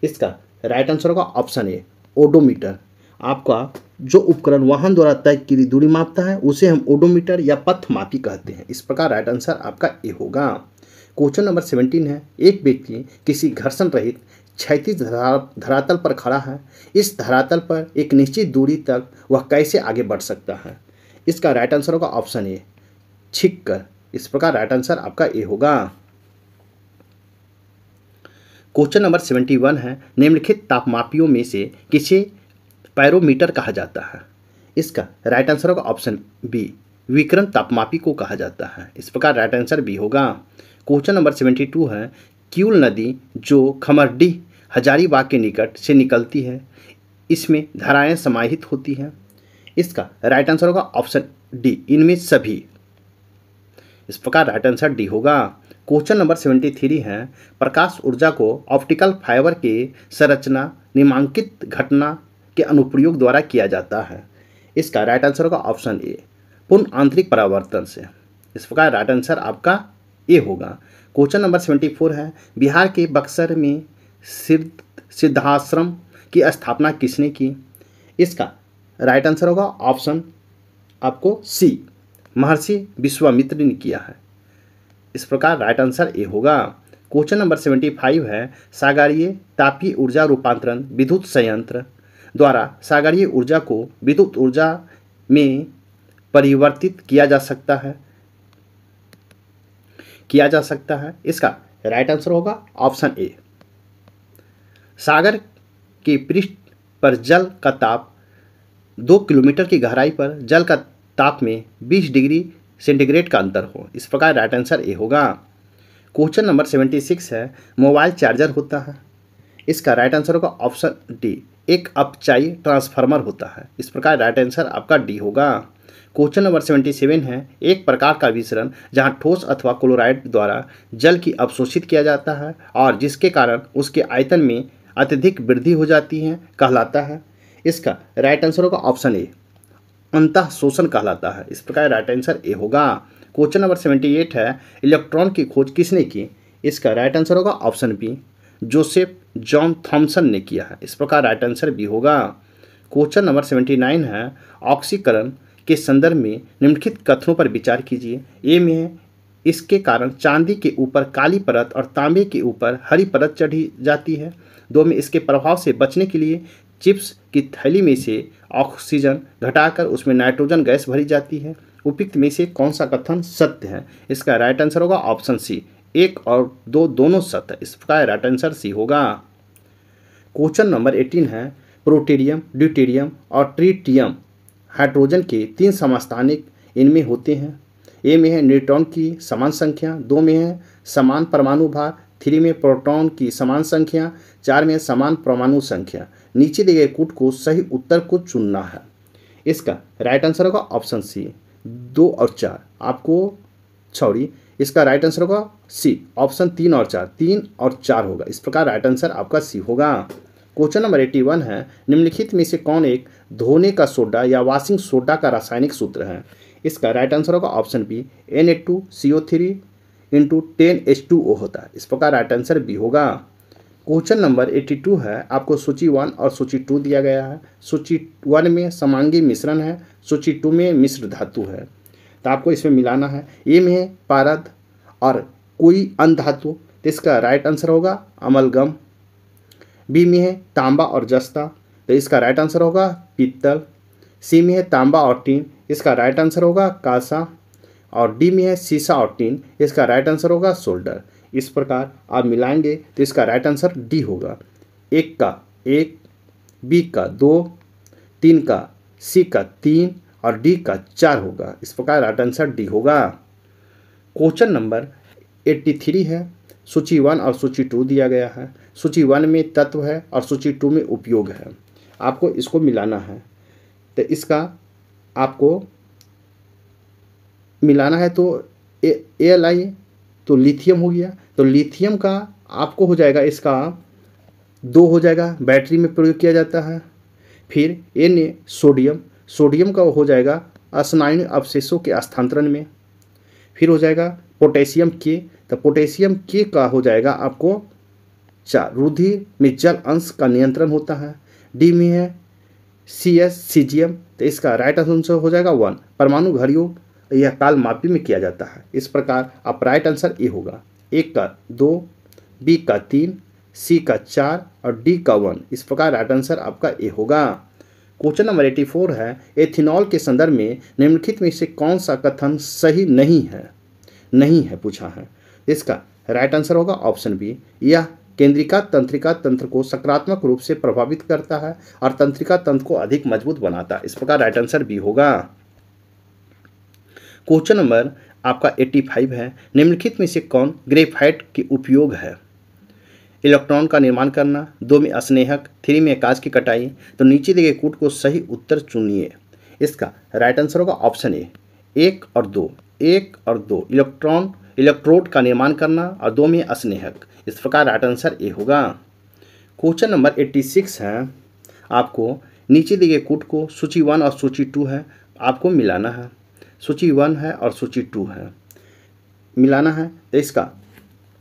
इसका राइट आंसर होगा ऑप्शन ए, ओडोमीटर। आपका जो उपकरण वाहन द्वारा तय की गई दूरी मापता है उसे हम ओडोमीटर या पथमापी कहते हैं। इस प्रकार राइट आंसर आपका ए होगा। क्वेश्चन नंबर 17 है, एक व्यक्ति किसी घर्षण रहित क्षैतिज धरातल पर खड़ा है। इस धरातल पर एक निश्चित दूरी तक वह कैसे आगे बढ़ सकता है? इसका राइट आंसर होगा ऑप्शन ए, छिक कर। इस प्रकार राइट आंसर आपका ए होगा। क्वेश्चन नंबर 71 है, निम्नलिखित तापमापियों में से किसे पैरोमीटर कहा जाता है? इसका राइट आंसर होगा ऑप्शन बी, विकिरण तापमापी को कहा जाता है। इस प्रकार राइट आंसर बी होगा। क्वेश्चन नंबर 72 है, क्यूल नदी जो खमरडीह हजारीबाग के निकट से निकलती है इसमें धाराएं समाहित होती हैं। इसका राइट आंसर होगा ऑप्शन डी, इनमें सभी। इस प्रकार राइट आंसर डी होगा। क्वेश्चन नंबर 73 है, प्रकाश ऊर्जा को ऑप्टिकल फाइबर के संरचना निम्नांकित घटना के अनुप्रयोग द्वारा किया जाता है। इसका राइट आंसर होगा ऑप्शन ए, पूर्ण आंतरिक परावर्तन से। इस प्रकार राइट आंसर आपका ए होगा। क्वेश्चन नंबर 74 है, बिहार के बक्सर में सिद्धाश्रम की स्थापना किसने की? इसका राइट आंसर होगा ऑप्शन आपको सी, महर्षि विश्वामित्र ने किया है। इस प्रकार राइट आंसर ए होगा। क्वेश्चन नंबर 75 है, सागरीय तापीय ऊर्जा रूपांतरण विद्युत संयंत्र द्वारा सागरीय ऊर्जा को विद्युत ऊर्जा में परिवर्तित किया जा सकता है। इसका राइट आंसर होगा ऑप्शन ए, सागर के पृष्ठ पर जल का ताप 2 किलोमीटर की गहराई पर जल का ताप में 20 डिग्री सेंटीग्रेड का अंतर हो। इस प्रकार राइट आंसर ए होगा। क्वेश्चन नंबर 76 है, मोबाइल चार्जर होता है। इसका राइट आंसर होगा ऑप्शन डी, एक अपचाई ट्रांसफार्मर होता है। इस प्रकार राइट आंसर आपका डी होगा। क्वेश्चन नंबर 77 है, एक प्रकार का विसरण जहां ठोस अथवा क्लोराइड द्वारा जल की अवशोषित किया जाता है और जिसके कारण उसके आयतन में अत्यधिक वृद्धि हो जाती है कहलाता है। इसका राइट आंसर होगा ऑप्शन ए, अंतः शोषण कहलाता है। इस प्रकार राइट आंसर ए होगा। क्वेश्चन नंबर 78 है, इलेक्ट्रॉन की खोज किसने की? इसका राइट आंसर होगा option B, Joseph John Thomson ने किया है। इस प्रकार राइट आंसर बी होगा। क्वेश्चन नंबर 79 है, ऑक्सीकरण के संदर्भ में निम्नलिखित कथनों पर विचार कीजिए। ए में है, इसके कारण चांदी के ऊपर काली परत और तांबे के ऊपर हरी परत चढ़ी जाती है। 2 में, इसके प्रभाव से बचने के लिए चिप्स की थैली में से ऑक्सीजन घटाकर उसमें नाइट्रोजन गैस भरी जाती है। उपयुक्त में से कौन सा कथन सत्य है? इसका राइट आंसर होगा ऑप्शन सी, 1 और 2 दोनों सत्य। इस प्रकार राइट आंसर सी होगा। क्वेश्चन नंबर 18 है, प्रोटेरियम, ड्यूटेरियम और ट्रिटियम हाइड्रोजन के 3 समस्थानिक इनमें होते हैं। ए में है न्यूट्रॉन की समान संख्या, 2 में है समान परमाणु भार, 3 में प्रोटॉन की समान संख्या, 4 में समान परमाणु संख्या। नीचे दिए गए कूट को सही उत्तर को चुनना है। इसका राइट आंसर होगा ऑप्शन सी, 2 और 4 आपको सॉरी इसका राइट आंसर होगा सी, ऑप्शन 3 और 4, 3 और 4 होगा। इस प्रकार राइट आंसर आपका सी होगा। क्वेश्चन नंबर 81 है, निम्नलिखित में से कौन एक धोने का सोडा या वॉशिंग सोडा का रासायनिक सूत्र है? इसका राइट आंसर होगा ऑप्शन बी, Na2CO3 × 10H2O होता है। इस प्रकार राइट आंसर बी होगा। क्वेश्चन नंबर 82 है, आपको सूची 1 और सूची 2 दिया गया है। सूची 1 में समांगी मिश्रण है, सूची 2 में मिश्र धातु है, तो आपको इसमें मिलाना है। ए में है पारद और कोई अन्य धातु, तो इसका राइट आंसर होगा अमलगम। बी में है तांबा और जस्ता, तो इसका राइट आंसर होगा पीतल। सी में है तांबा और टीन, इसका राइट आंसर होगा कांसा। और डी में है सीसा और टीन, इसका राइट आंसर होगा सोल्डर। इस प्रकार आप मिलाएंगे तो इसका राइट आंसर डी होगा। 1 का 1, बी का 2, 3 का, सी का 3 और डी का 4 होगा। इस प्रकार राइट आंसर डी होगा। क्वेश्चन नंबर 83 है। सूची 1 और सूची 2 दिया गया है। सूची 1 में तत्व है और सूची 2 में उपयोग है। आपको इसको मिलाना है, तो इसका आपको मिलाना है तो Al तो लिथियम हो गया, तो लिथियम का आपको हो जाएगा, इसका 2 हो जाएगा, बैटरी में प्रयोग किया जाता है। फिर Na सोडियम, सोडियम का हो जाएगा असनायन अवशेषों के स्थानांतरण में। फिर हो जाएगा पोटेशियम के, तो पोटेशियम के का हो जाएगा आपको 4, रुधिर में जल अंश का नियंत्रण होता है। डी में है Cs सीजियम, तो इसका राइट आंसर हो जाएगा 1, परमाणु घड़ियों यह काल मापी में किया जाता है। इस प्रकार आप राइट आंसर ए होगा। 1 का 2, बी का 3, सी का 4 और डी का 1। इस प्रकार राइट आंसर आपका ए होगा। क्वेश्चन नंबर 84 है। एथेनॉल के संदर्भ में निम्नलिखित में से कौन सा कथन सही नहीं है पूछा है। इसका राइट आंसर होगा ऑप्शन बी, यह केंद्रिका तंत्रिका तंत्र को सकारात्मक रूप से प्रभावित करता है और तंत्रिका तंत्र को अधिक मजबूत बनाता है। इस प्रकार राइट आंसर बी होगा। क्वेश्चन नंबर आपका 85 है। निम्नलिखित में से कौन ग्रेफाइट के उपयोग है। इलेक्ट्रॉन का निर्माण करना, 2 में स्नेहक, 3 में कांच की कटाई, तो नीचे दिए गए कूट को सही उत्तर चुनिए। इसका राइट आंसर होगा ऑप्शन ए, 1 और 2, 1 और 2 इलेक्ट्रोड का निर्माण करना और 2 में स्नेहक। इस प्रकार राइट आंसर ए होगा। क्वेश्चन नंबर 86 है। आपको नीचे दिए गए कूट को सूची 1 और सूची 2 है, आपको मिलाना है। सूची 1 है और सूची 2 है, मिलाना है, तो इसका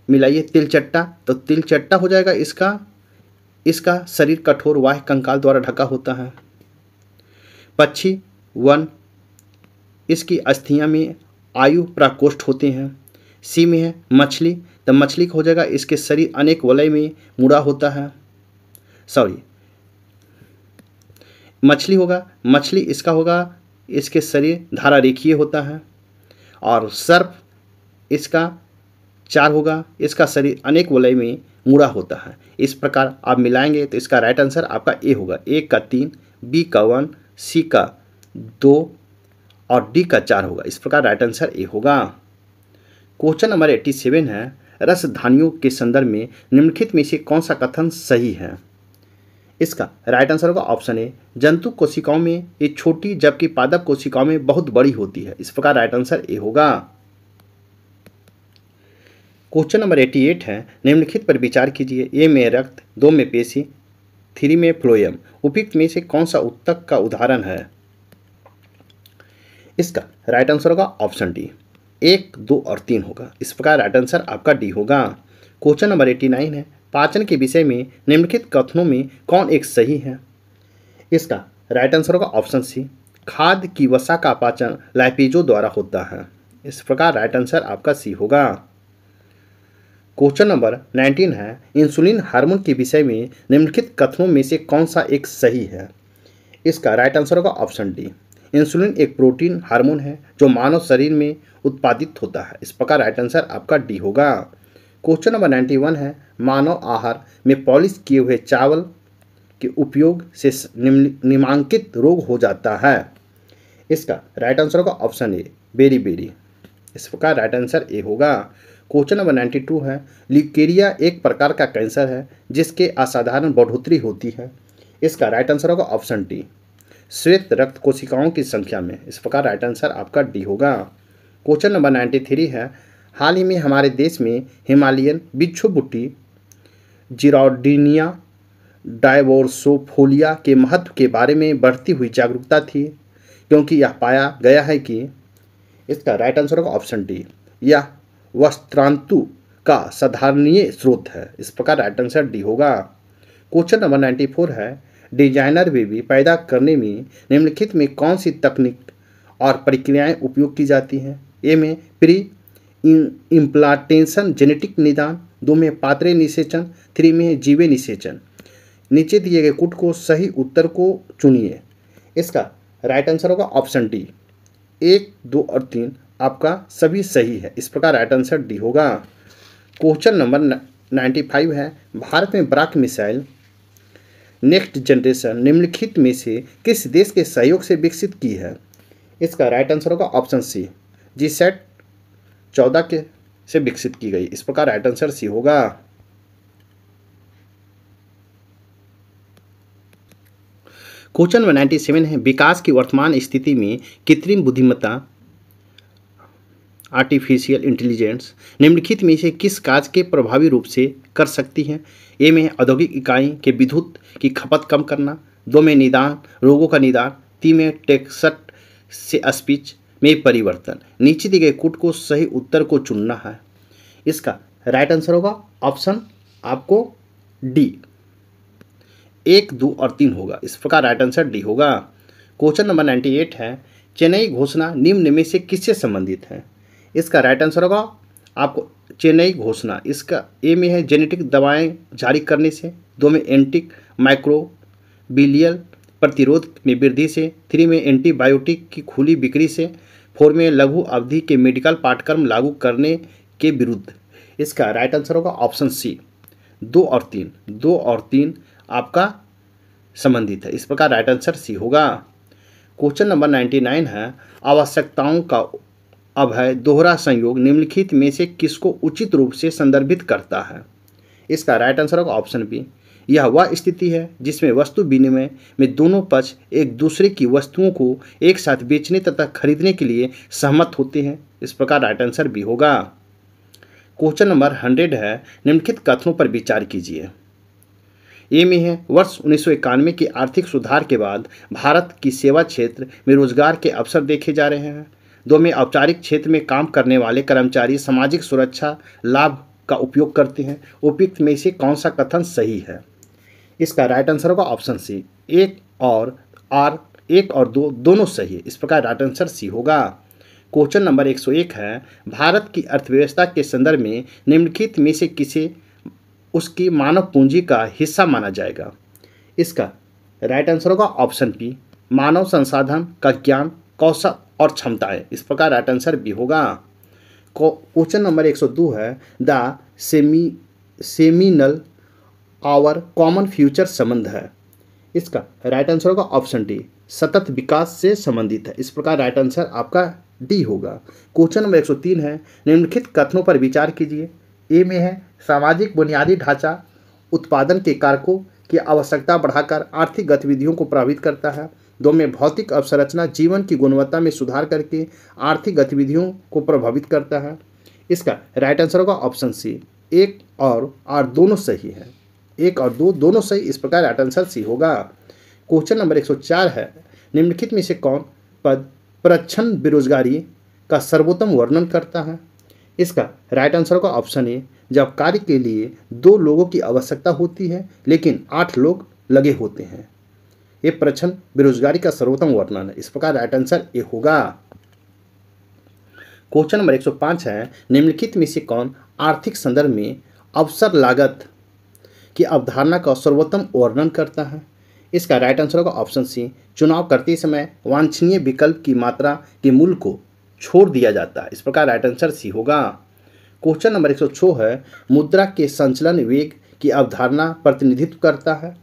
मिलाइए। तिलचट्टा, तो तिलचट्टा हो जाएगा इसका शरीर कठोर बाह्य कंकाल द्वारा ढका होता है। पक्षी 1, इसकी अस्थियां में आयु प्रकोष्ठ होते हैं। सी में है मछली, तो मछली का हो जाएगा इसके शरीर अनेक वलय में मुड़ा होता है। मछली होगा, मछली इसका होगा इसके शरीर धारा रेखीय होता है। और सर्प इसका 4 होगा, इसका शरीर अनेक वलय में मुड़ा होता है। इस प्रकार आप मिलाएंगे तो इसका राइट आंसर आपका ए होगा। 1 का 3, बी का 1, सी का 2 और डी का 4 होगा। इस प्रकार राइट आंसर ए होगा। क्वेश्चन नंबर 87 है। रसधानियों के संदर्भ में निम्नलिखित में से कौन सा कथन सही है। इसका राइट आंसर होगा ऑप्शन ए, जंतु कोशिकाओं में ये छोटी जबकि पादप कोशिकाओं में बहुत बड़ी होती है। इस प्रकार राइट आंसर ए होगा। क्वेश्चन नंबर 88 है। निम्नलिखित पर विचार कीजिए। ए में रक्त, 2 में पेशी, 3 में फ्लोएम, उपयुक्त में से कौन सा उत्तक का उदाहरण है। इसका राइट आंसर होगा ऑप्शन डी, 1, 2 और 3 होगा। इस प्रकार राइट आंसर आपका डी होगा। क्वेश्चन नंबर 89 है। पाचन के विषय में निम्नलिखित कथनों में कौन एक सही है। इसका राइट आंसर होगा ऑप्शन सी, खाद्य की वसा का पाचन लाइपेजो द्वारा होता है। इस प्रकार राइट आंसर आपका सी होगा। क्वेश्चन नंबर 19 है। इंसुलिन हार्मोन के विषय में निम्नलिखित कथनों में से कौन सा एक सही है। इसका राइट आंसर होगा ऑप्शन डी, इंसुलिन एक प्रोटीन हार्मोन है जो मानव शरीर में उत्पादित होता है। इस प्रकार राइट आंसर आपका डी होगा। क्वेश्चन नंबर 91 है। मानव आहार में पॉलिश किए हुए चावल के उपयोग से निम्नांकित रोग हो जाता है। इसका राइट आंसर होगा ऑप्शन ए, बेरी। इस प्रकार राइट आंसर ए होगा। क्वेश्चन नंबर 92 है। ल्यूकेरिया एक प्रकार का कैंसर है जिसके असाधारण बढ़ोतरी होती है। इसका राइट आंसर होगा ऑप्शन डी, श्वेत रक्त कोशिकाओं की संख्या में। इस प्रकार राइट आंसर आपका डी होगा। क्वेश्चन नंबर 93 है। हाल ही में हमारे देश में हिमालयन बिच्छू बुट्टी जिराउडिनिया डायवोर्सोफोलिया के महत्व के बारे में बढ़ती हुई जागरूकता थी, क्योंकि यह पाया गया है कि। इसका राइट आंसर होगा ऑप्शन डी, यह वस्त्रांतु का साधारणीय स्रोत है। इस प्रकार राइट आंसर डी होगा। क्वेश्चन नंबर 94 है। डिजाइनर बेबी पैदा करने में निम्नलिखित में कौन सी तकनीक और प्रक्रियाएं उपयोग की जाती हैं। ए में प्री इम्प्लांटेशन जेनेटिक निदान, 2 में पात्रे निषेचन, 3 में जीवे निषेचन। नीचे दिए गए कूट को सही उत्तर को चुनिए। इसका राइट आंसर होगा ऑप्शन डी, 1, 2 और 3 आपका सभी सही है। इस प्रकार राइट आंसर डी होगा। क्वेश्चन नंबर 95 है, भारत में ब्राक मिसाइल नेक्स्ट जनरेशन निम्नलिखित में से किस देश के सहयोग से विकसित की है? इसका राइट आंसर होगा ऑप्शन सी, जीसैट 14 के से विकसित की गई। इस प्रकार राइट आंसर सी होगा। क्वेश्चन नंबर 97 है, विकास की वर्तमान स्थिति में कृत्रिम बुद्धिमत्ता आर्टिफिशियल इंटेलिजेंस निम्नलिखित में से किस कार्य के प्रभावी रूप से कर सकती है? ए में औद्योगिक इकाई के विद्युत की खपत कम करना, 2 में निदान रोगों का निदान, 3 में टेक्स्ट से स्पीच में परिवर्तन। नीचे दिए गए कोड को सही उत्तर को चुनना है। इसका राइट आंसर होगा ऑप्शन आपको डी, 1, 2 और 3 होगा। इस प्रकार राइट आंसर डी होगा। क्वेश्चन नंबर 98 है, चेन्नई घोषणा निम्न में से किससे संबंधित है? इसका राइट आंसर होगा आपको चेन्नई घोषणा। इसका ए में है जेनेटिक दवाएं जारी करने से, 2 में एंटी माइक्रोबिलियल प्रतिरोध में वृद्धि से, 3 में एंटीबायोटिक की खुली बिक्री से, 4 में लघु अवधि के मेडिकल पाठ्यक्रम लागू करने के विरुद्ध। इसका राइट आंसर होगा ऑप्शन सी, 2 और 3। 2 और 3 आपका संबंधित है। इस प्रकार राइट आंसर सी होगा। क्वेश्चन नंबर 99 है, आवश्यकताओं का अभय दोहरा संयोग निम्नलिखित में से किसको उचित रूप से संदर्भित करता है? इसका राइट आंसर होगा ऑप्शन बी, यह वह स्थिति है जिसमें वस्तु विनिमय में दोनों पक्ष एक दूसरे की वस्तुओं को एक साथ बेचने तथा खरीदने के लिए सहमत होते हैं। इस प्रकार राइट आंसर बी होगा। क्वेश्चन नंबर 100 है, निम्नलिखित कथनों पर विचार कीजिए। ए में है, वर्ष 1991 के आर्थिक सुधार के बाद भारत की सेवा क्षेत्र में रोजगार के अवसर देखे जा रहे हैं। 2 में औपचारिक क्षेत्र में काम करने वाले कर्मचारी सामाजिक सुरक्षा लाभ का उपयोग करते हैं। उपयुक्त में से कौन सा कथन सही है? इसका राइट आंसर होगा ऑप्शन सी, 1 और 2 दोनों सही है। इस प्रकार राइट आंसर सी होगा। क्वेश्चन नंबर 101 है, भारत की अर्थव्यवस्था के संदर्भ में निम्नलिखित में से किसे उसकी मानव पूंजी का हिस्सा माना जाएगा? इसका राइट आंसर होगा ऑप्शन बी, मानव संसाधन का ज्ञान, कौशल और क्षमताएं। इस प्रकार राइट आंसर बी होगा। क्वेश्चन नंबर 102 है, the seminal our common future संबंध है। इसका राइट आंसर होगा ऑप्शन डी, सतत विकास से संबंधित है। इस प्रकार राइट आंसर आपका डी होगा। क्वेश्चन नंबर 103 है, निम्नलिखित कथनों पर विचार कीजिए। ए में है, सामाजिक बुनियादी ढांचा उत्पादन के कारकों की आवश्यकता बढ़ाकर आर्थिक गतिविधियों को प्रभावित करता है। 2 में भौतिक अवसंरचना जीवन की गुणवत्ता में सुधार करके आर्थिक गतिविधियों को प्रभावित करता है। इसका राइट आंसर होगा ऑप्शन सी, 1 और 8 दोनों सही है। 1 और 2 दोनों सही। इस प्रकार राइट आंसर सी होगा। क्वेश्चन नंबर 104 है, निम्नलिखित में से कौन पद प्रच्छन्न बेरोजगारी का सर्वोत्तम वर्णन करता है? इसका राइट आंसर होगा ऑप्शन ए, जब कार्य के लिए 2 लोगों की आवश्यकता होती है लेकिन 8 लोग लगे होते हैं। ये प्रच्छन्न बेरोजगारी का सर्वोत्तम वर्णन है। इस प्रकार राइट आंसर ए होगा। क्वेश्चन नंबर 105 है, निम्नलिखित में से कौन आर्थिक संदर्भ में अवसर लागत की अवधारणा का सर्वोत्तम वर्णन करता है? इसका राइट आंसर होगा ऑप्शन सी, चुनाव करते समय वांछनीय विकल्प की मात्रा के मूल्य को छोड़ दिया जाता है। इस प्रकार राइट आंसर सी होगा। क्वेश्चन नंबर 106 है, मुद्रा के संचलन वेग की अवधारणा प्रतिनिधित्व करता है।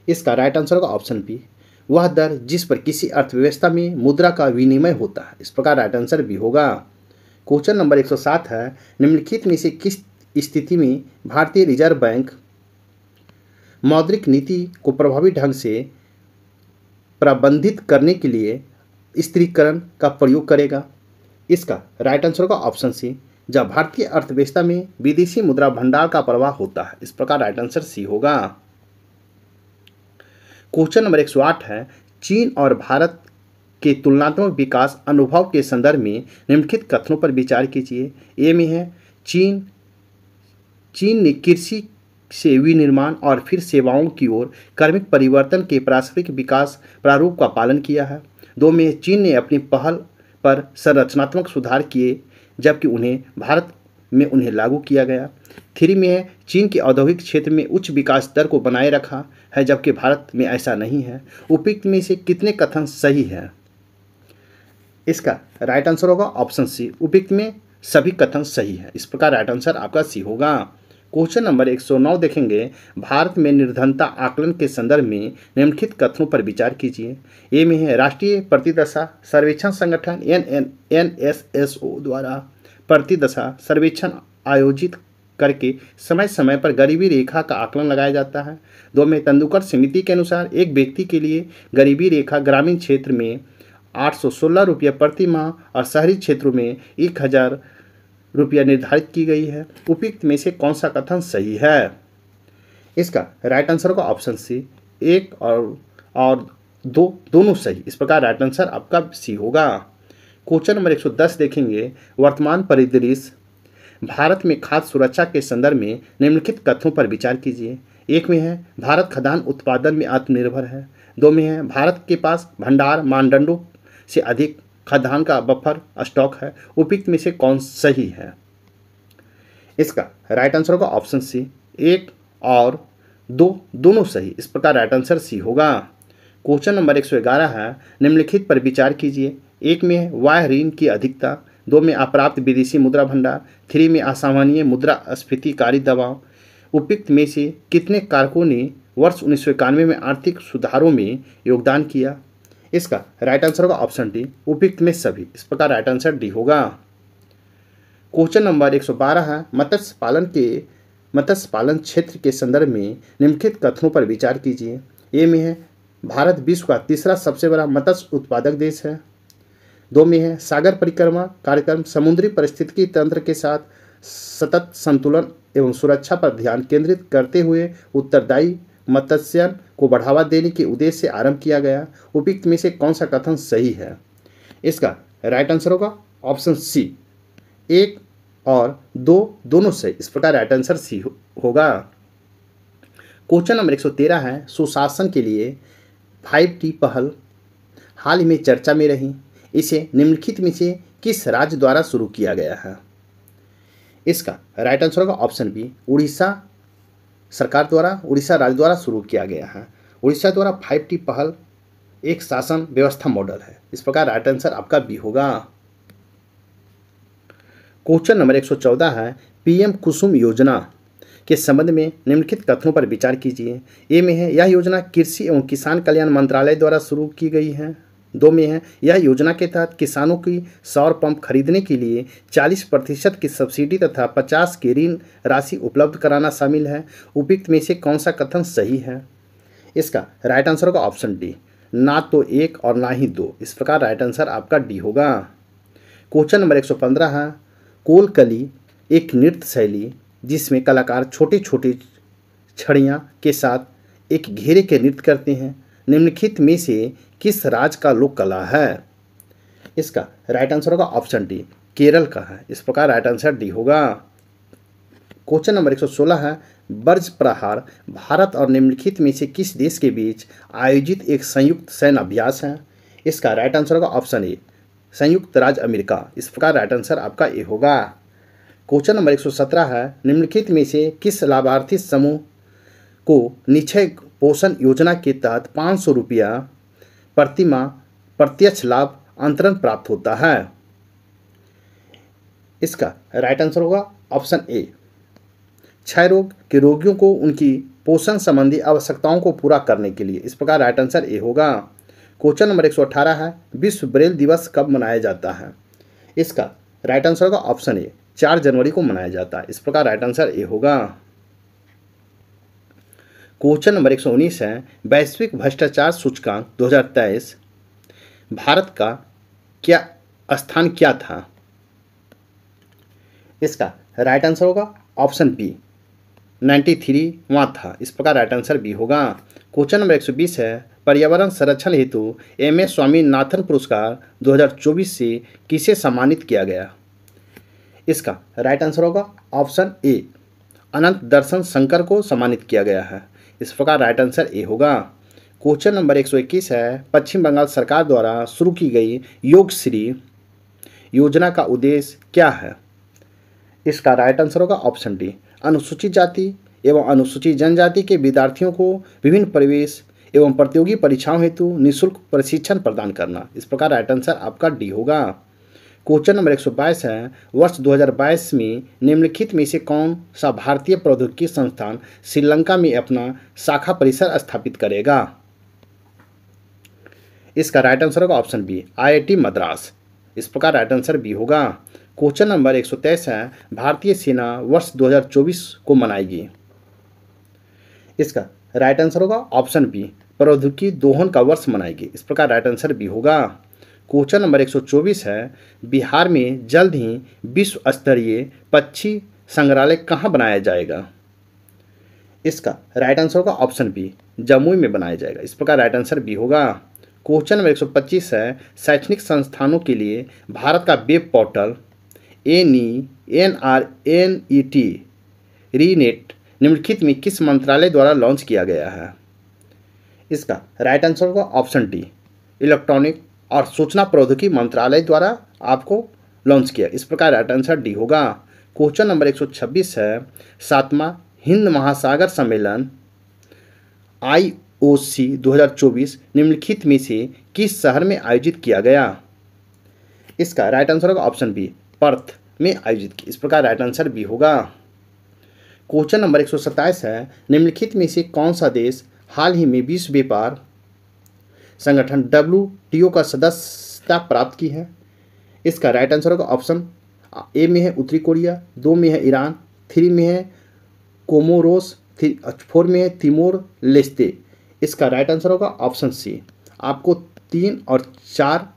इसका राइट आंसर होगा ऑप्शन बी, वह दर जिस पर किसी अर्थव्यवस्था में मुद्रा का विनिमय होता है। इस प्रकार राइट आंसर बी होगा। क्वेश्चन नंबर 107 है, निम्नलिखित में से किस स्थिति में भारतीय रिजर्व बैंक मौद्रिक नीति को प्रभावी ढंग से प्रबंधित करने के लिए स्थिरीकरण का प्रयोग करेगा? इसका राइट आंसर होगा ऑप्शन सी, जब भारतीय अर्थव्यवस्था में विदेशी मुद्रा भंडार का प्रवाह होता है। इस प्रकार राइट आंसर सी होगा। क्वेश्चन नंबर 108 है, चीन और भारत के तुलनात्मक विकास अनुभव के संदर्भ में निम्नलिखित कथनों पर विचार कीजिए। ए में है, चीन ने कृषि से विनिर्माण और फिर सेवाओं की ओर क्रमिक परिवर्तन के पारस्परिक विकास प्रारूप का पालन किया है। 2 में चीन ने अपनी पहल पर संरचनात्मक सुधार किए जबकि भारत में उन्हें लागू किया गया। 3 में है, चीन के औद्योगिक क्षेत्र में उच्च विकास दर को बनाए रखा है जबकि भारत में ऐसा नहीं है। उपयुक्त में से कितने कथन सही हैं? इसका राइट आंसर होगा ऑप्शन सी, उपयुक्त में सभी कथन सही है। इस प्रकार राइट आंसर आपका सी होगा। क्वेश्चन नंबर 109 देखेंगे, भारत में निर्धनता आकलन के संदर्भ में निम्नलिखित कथनों पर विचार कीजिए। ए में है राष्ट्रीय प्रतिदशा सर्वेक्षण संगठन NSSO द्वारा प्रतिदशा सर्वेक्षण आयोजित करके समय समय पर गरीबी रेखा का आकलन लगाया जाता है। 2 में तेंदुलकर समिति के अनुसार एक व्यक्ति के लिए गरीबी रेखा ग्रामीण क्षेत्र में 816 रुपये प्रति माह और शहरी क्षेत्रों में 1000 रुपया निर्धारित की गई है। उपयुक्त में से कौन सा कथन सही है? इसका राइट आंसर होगा ऑप्शन सी, 1 और 2 दोनों सही। इस प्रकार राइट आंसर आपका सी होगा। क्वेश्चन नंबर 110 देखेंगे, वर्तमान परिदृश्य भारत में खाद्य सुरक्षा के संदर्भ में निम्नलिखित कथनों पर विचार कीजिए। 1 में है भारत खाद्यान्न उत्पादन में आत्मनिर्भर है। 2 में है भारत के पास भंडार मानदंडों से अधिक खाद्यान्न का बफर स्टॉक है। उपयुक्त में से कौन सही है? इसका राइट आंसर होगा ऑप्शन सी, 1 और 2 दोनों सही। इस प्रकार राइट आंसर सी होगा। क्वेश्चन नंबर 111 है, निम्नलिखित पर विचार कीजिए। 1 में है वाह्य ऋण की अधिकता। 2 में अप्राप्त विदेशी मुद्रा भंडार। 3 में असामान्य मुद्रास्फीतिकारी दबाव। उपयुक्त में से कितने कारकों ने वर्ष 1991 में आर्थिक सुधारों में योगदान किया? इसका राइट आंसर होगा ऑप्शन डी, उपयुक्त में सभी। इस प्रकार राइट आंसर डी होगा। क्वेश्चन नंबर 112 है, मत्स्य पालन क्षेत्र के संदर्भ में निम्नलिखित कथनों पर विचार कीजिए। ए में है भारत विश्व का तीसरा सबसे बड़ा मत्स्य उत्पादक देश है। 2 में है सागर परिक्रमा कार्यक्रम समुद्री पारिस्थितिकी तंत्र के साथ सतत संतुलन एवं सुरक्षा पर ध्यान केंद्रित करते हुए उत्तरदायी मत्स्यन को बढ़ावा देने के उद्देश्य से आरंभ किया गया। उपयुक्त में से कौन सा कथन सही है? इसका राइट आंसर होगा ऑप्शन सी, 1 और 2 दोनों सही। इस प्रकार राइट आंसर सी होगा। क्वेश्चन नंबर 113 है, सुशासन के लिए 5T पहल हाल ही में चर्चा में रही। इसे निम्नलिखित में से किस राज्य द्वारा शुरू किया गया है? इसका राइट आंसर होगा ऑप्शन बी, उड़ीसा राज्य द्वारा शुरू किया गया है। उड़ीसा द्वारा 5T पहल एक शासन व्यवस्था मॉडल है। इस प्रकार राइट आंसर आपका बी होगा। क्वेश्चन नंबर 114 है, PM कुसुम योजना के संबंध में निम्नलिखित कथनों पर विचार कीजिए। ए में है यह योजना कृषि एवं किसान कल्याण मंत्रालय द्वारा शुरू की गई है। 2 में है यह योजना के तहत किसानों की सौर पंप खरीदने के लिए 40% की सब्सिडी तथा 50 की ऋण राशि उपलब्ध कराना शामिल है। उपयुक्त में से कौन सा कथन सही है? इसका राइट आंसर होगा ऑप्शन डी, ना तो 1 और ना ही 2। इस प्रकार राइट आंसर आपका डी होगा। क्वेश्चन नंबर 115 है, कोलकली एक नृत्य शैली जिसमें कलाकार छोटी छोटी छड़ियाँ के साथ एक घेरे के नृत्य करते हैं, निम्नलिखित में से किस राज्य का लोक कला है? इसका राइट आंसर होगा ऑप्शन डी, केरल का है। इस प्रकार राइट आंसर डी होगा। क्वेश्चन नंबर 116 है, ब्रज प्रहार भारत और निम्नलिखित में से किस देश के बीच आयोजित एक संयुक्त सैन्य अभ्यास है? इसका राइट आंसर होगा ऑप्शन ए, संयुक्त राज्य अमेरिका। इस प्रकार राइट आंसर आपका ए होगा। क्वेश्चन नंबर 117 है, निम्नलिखित में से किस लाभार्थी समूह को निक्षय पोषण योजना के तहत 500 रुपया प्रति माह प्रत्यक्ष लाभ अंतरण प्राप्त होता है? इसका राइट आंसर होगा ऑप्शन ए, क्षय रोग के रोगियों को उनकी पोषण संबंधी आवश्यकताओं को पूरा करने के लिए। इस प्रकार राइट आंसर ए होगा। क्वेश्चन नंबर 118 है, विश्व ब्रेल दिवस कब मनाया जाता है? इसका राइट आंसर होगा ऑप्शन ए, 4 जनवरी को मनाया जाता है। इस प्रकार राइट आंसर ए होगा। क्वेश्चन नंबर 119 है, वैश्विक भ्रष्टाचार सूचकांक 2023 भारत का स्थान क्या था? इसका राइट आंसर होगा ऑप्शन बी, 93 वहाँ था। इस प्रकार राइट आंसर बी होगा। क्वेश्चन नंबर 120 है, पर्यावरण संरक्षण हेतु MS स्वामीनाथन पुरस्कार 2024 से किसे सम्मानित किया गया? इसका राइट आंसर होगा ऑप्शन ए, अनंत दर्शन शंकर को सम्मानित किया गया है। इस प्रकार राइट आंसर ए होगा। क्वेश्चन नंबर 121 है, पश्चिम बंगाल सरकार द्वारा शुरू की गई योगश्री योजना का उद्देश्य क्या है? इसका राइट आंसर होगा ऑप्शन डी, अनुसूचित जाति एवं अनुसूचित जनजाति के विद्यार्थियों को विभिन्न प्रवेश एवं प्रतियोगी परीक्षाओं हेतु निःशुल्क प्रशिक्षण प्रदान करना। इस प्रकार राइट आंसर आपका डी होगा। क्वेश्चन नंबर 122 है, वर्ष 2022 में निम्नलिखित में से कौन सा भारतीय प्रौद्योगिकी संस्थान श्रीलंका में अपना शाखा परिसर स्थापित करेगा? इसका राइट आंसर होगा ऑप्शन बी, IIT मद्रास। इस प्रकार राइट आंसर बी होगा। क्वेश्चन नंबर 123 है, भारतीय सेना वर्ष 2024 को मनाएगी। इसका राइट आंसर होगा ऑप्शन बी, प्रौद्योगिकी दोहन का वर्ष मनाएगी। इस प्रकार राइट आंसर बी होगा। क्वेश्चन नंबर 124 है, बिहार में जल्द ही विश्व स्तरीय पक्षी संग्रहालय कहाँ बनाया जाएगा? इसका राइट आंसर होगा ऑप्शन बी, जमुई में बनाया जाएगा। इस प्रकार राइट आंसर बी होगा। क्वेश्चन नंबर 125 है, शैक्षणिक संस्थानों के लिए भारत का वेब पोर्टल NRNET रीनेट निम्नलिखित में किस मंत्रालय द्वारा लॉन्च किया गया है? इसका राइट आंसर होगा ऑप्शन डी, इलेक्ट्रॉनिक और सूचना प्रौद्योगिकी मंत्रालय द्वारा आपको लॉन्च किया। इस प्रकार राइट आंसर डी होगा। क्वेश्चन नंबर 126 है, 7वां हिंद महासागर सम्मेलन IOC 2024 निम्नलिखित में से किस शहर में आयोजित किया गया? इसका राइट आंसर होगा ऑप्शन बी, पर्थ में आयोजित किया। इस प्रकार राइट आंसर बी होगा। क्वेश्चन नंबर 127 है, निम्नलिखित में से कौन सा देश हाल ही में विश्व व्यापार संगठन WTO का सदस्यता प्राप्त की है? इसका राइट आंसर होगा ऑप्शन ए में है उत्तरी कोरिया, 2 में है ईरान, 3 में है कोमोरोस, 4 में है तिमोर लेस्ते। इसका राइट आंसर होगा ऑप्शन सी, आपको 3 और 4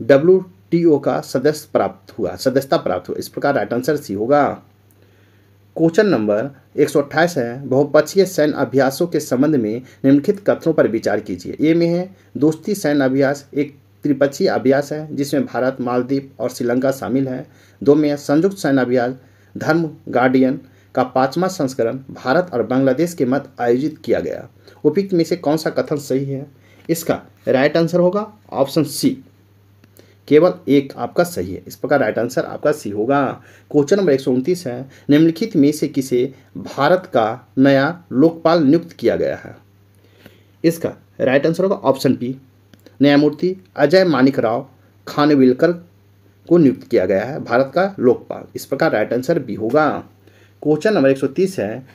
WTO का सदस्यता प्राप्त हुआ। इस प्रकार राइट आंसर सी होगा। क्वेश्चन नंबर 128 है, बहुपक्षीय सैन्य अभ्यासों के संबंध में निम्नलिखित कथनों पर विचार कीजिए। ए में है दोस्ती सैन्य अभ्यास एक त्रिपक्षीय अभ्यास है जिसमें भारत, मालदीव और श्रीलंका शामिल है। 2 में है संयुक्त सैन्य अभ्यास धर्म गार्डियन का 5वां संस्करण भारत और बांग्लादेश के मध्य आयोजित किया गया। उपयुक्त में से कौन सा कथन सही है? इसका राइट आंसर होगा ऑप्शन सी, केवल एक आपका सही है। इस प्रकार राइट आंसर आपका सी होगा। क्वेश्चन नंबर 129 है, निम्नलिखित में से किसे भारत का नया लोकपाल नियुक्त किया गया है? इसका राइट आंसर होगा ऑप्शन बी, न्यायमूर्ति अजय मानिकराव खानविलकर को नियुक्त किया गया है भारत का लोकपाल। इस प्रकार राइट आंसर बी होगा। क्वेश्चन नंबर 130 है,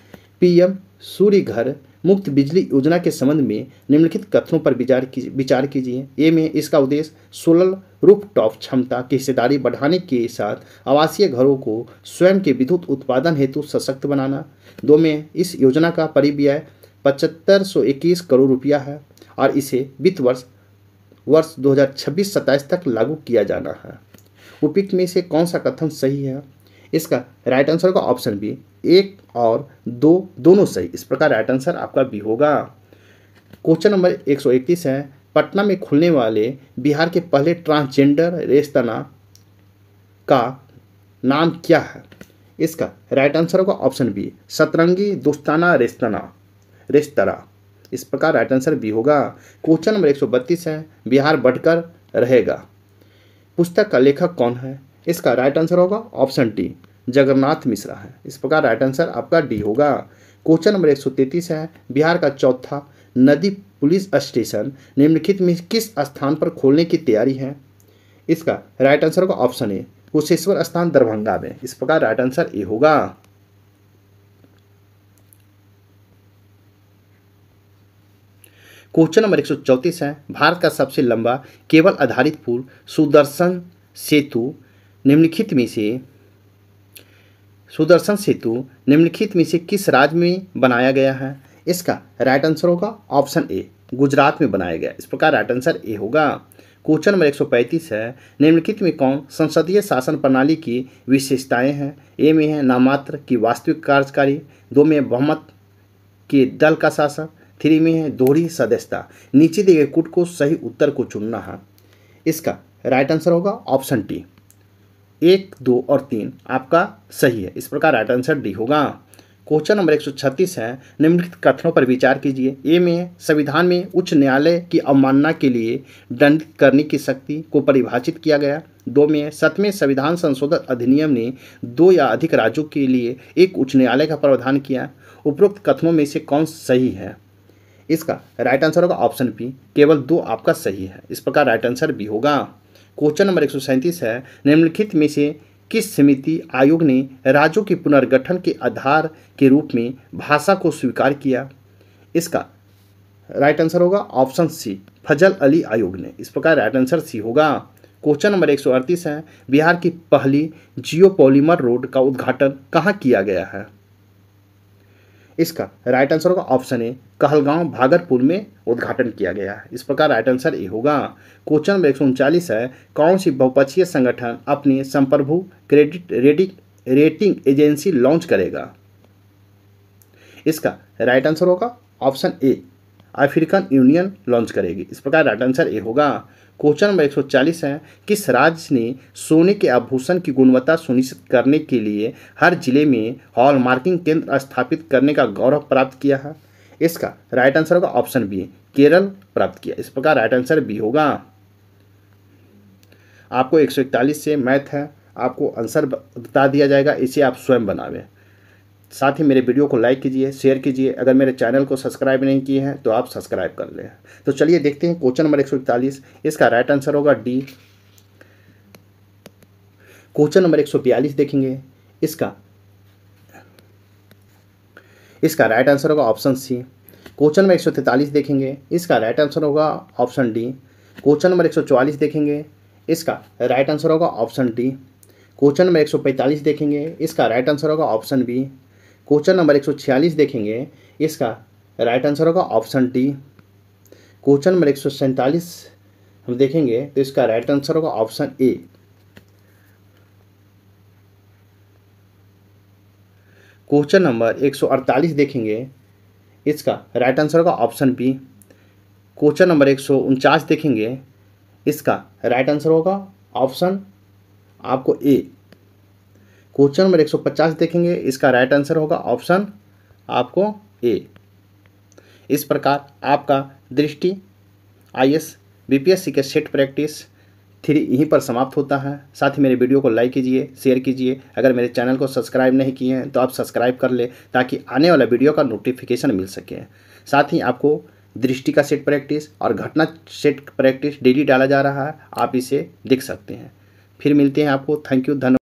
PM सूर्य घर मुफ्त बिजली योजना के संबंध में निम्नलिखित कथनों पर विचार कीजिए। ए में इसका उद्देश्य सोलर रूफटॉप क्षमता की हिस्सेदारी बढ़ाने के साथ आवासीय घरों को स्वयं के विद्युत उत्पादन हेतु सशक्त बनाना। 2 में इस योजना का परिव्यय 7521 करोड़ रुपया है और इसे वित्त वर्ष 2026-27 तक लागू किया जाना है। उपयुक्त में से कौन सा कथन सही है? इसका राइट आंसर होगा ऑप्शन बी, 1 और 2 दोनों सही। इस प्रकार राइट आंसर आपका बी होगा। क्वेश्चन नंबर 131 है, पटना में खुलने वाले बिहार के पहले ट्रांसजेंडर रेस्तरां का नाम क्या है? इसका राइट आंसर होगा ऑप्शन बी, सतरंगी दोस्ताना रेस्तरां। इस प्रकार राइट आंसर बी होगा। क्वेश्चन नंबर 132 है, बिहार बढ़कर रहेगा पुस्तक का लेखक कौन है? इसका राइट आंसर होगा ऑप्शन डी, जगन्नाथ मिश्रा है। इस प्रकार राइट आंसर आपका डी होगा। क्वेश्चन नंबर 133 है, बिहार का चौथा नदी पुलिस स्टेशन निम्नलिखित में किस स्थान पर खोलने की तैयारी है? इसका राइट आंसर होगा ऑप्शन ए, कुशेश्वर स्थान दरभंगा में। इस प्रकार राइट आंसर ए होगा। क्वेश्चन नंबर 134 है, भारत का सबसे लंबा केबल आधारित पुल सुदर्शन सेतु निम्नलिखित में से किस राज्य में बनाया गया है? इसका राइट आंसर होगा ऑप्शन ए, गुजरात में बनाया गया। इस प्रकार राइट आंसर ए होगा। क्वेश्चन नंबर 135 है, निम्नलिखित में कौन संसदीय शासन प्रणाली की विशेषताएं हैं? ए में है नामात्र की वास्तविक कार्यकारी, 2 में बहुमत के दल का शासन, 3 में है दोहरी सदस्यता। नीचे दिए गए कूट को सही उत्तर को चुनना है। इसका राइट आंसर होगा ऑप्शन डी, 1, 2 और 3 आपका सही है। इस प्रकार राइट आंसर डी होगा। क्वेश्चन नंबर 136 है, निम्नलिखित कथनों पर विचार कीजिए। ए में संविधान में उच्च न्यायालय की अवमानना के लिए दंडित करने की शक्ति को परिभाषित किया गया। 2 में 7वें संविधान संशोधन अधिनियम ने 2 या अधिक राज्यों के लिए एक उच्च न्यायालय का प्रावधान किया। उपरोक्त कथनों में से कौन सही है? इसका राइट आंसर होगा ऑप्शन बी, केवल 2 आपका सही है। इस प्रकार राइट आंसर बी होगा। क्वेश्चन नंबर 137 है, निम्नलिखित में से किस समिति आयोग ने राज्यों के पुनर्गठन के आधार के रूप में भाषा को स्वीकार किया? इसका राइट आंसर होगा ऑप्शन सी, फजल अली आयोग ने। इस प्रकार राइट आंसर सी होगा। क्वेश्चन नंबर 138 है, बिहार की पहली जियोपॉलीमर रोड का उद्घाटन कहाँ किया गया है? इसका राइट आंसर होगा ऑप्शन ए, कहलगांव भागलपुर में उद्घाटन किया गया है। इस प्रकार राइट आंसर ए होगा। क्वेश्चन नंबर 139 है, कौन सी बहुपक्षीय संगठन अपनी संप्रभु क्रेडिट रेटिंग एजेंसी लॉन्च करेगा? इसका राइट आंसर होगा option A, African union launch करेगी। इस प्रकार राइट आंसर ए होगा। क्वेश्चन नंबर 140 है, किस राज्य ने सोने के आभूषण की गुणवत्ता सुनिश्चित करने के लिए हर जिले में हॉलमार्किंग केंद्र स्थापित करने का गौरव प्राप्त किया है? इसका राइट आंसर होगा ऑप्शन बी, केरल प्राप्त किया। इस प्रकार राइट आंसर बी होगा। आपको 141 से मैथ है, आपको आंसर बता दिया जाएगा, इसे आप स्वयं बनावें। साथ ही मेरे वीडियो को लाइक कीजिए, शेयर कीजिए। अगर मेरे चैनल को सब्सक्राइब नहीं किए हैं तो आप सब्सक्राइब कर लें। तो चलिए देखते हैं क्वेश्चन नंबर 141, इसका राइट आंसर होगा डी। क्वेश्चन नंबर 142 देखेंगे, इसका राइट आंसर होगा ऑप्शन सी। क्वेश्चन नंबर 143 देखेंगे, इसका राइट आंसर होगा ऑप्शन डी। क्वेश्चन नंबर 144 देखेंगे, इसका राइट आंसर होगा ऑप्शन डी। क्वेश्चन नंबर 145 देखेंगे, इसका राइट आंसर होगा ऑप्शन बी। क्वेश्चन नंबर 146 देखेंगे, इसका राइट आंसर होगा ऑप्शन डी। क्वेश्चन नंबर 147 हम देखेंगे तो इसका राइट आंसर होगा ऑप्शन ए। क्वेश्चन नंबर 148 देखेंगे, इसका राइट आंसर होगा ऑप्शन बी। क्वेश्चन नंबर 149 देखेंगे, इसका राइट आंसर होगा ऑप्शन आपको ए। क्वेश्चन नंबर 150 देखेंगे, इसका राइट आंसर होगा ऑप्शन आपको ए। इस प्रकार आपका दृष्टि IAS BPSC के सेट प्रैक्टिस 3 यहीं पर समाप्त होता है। साथ ही मेरे वीडियो को लाइक कीजिए, शेयर कीजिए। अगर मेरे चैनल को सब्सक्राइब नहीं किए हैं तो आप सब्सक्राइब कर ले, ताकि आने वाला वीडियो का नोटिफिकेशन मिल सके। साथ ही आपको दृष्टि का सेट प्रैक्टिस और घटना सेट प्रैक्टिस डेली डाला जा रहा है, आप इसे देख सकते हैं। फिर मिलते हैं आपको। थैंक यू, धन्यवाद।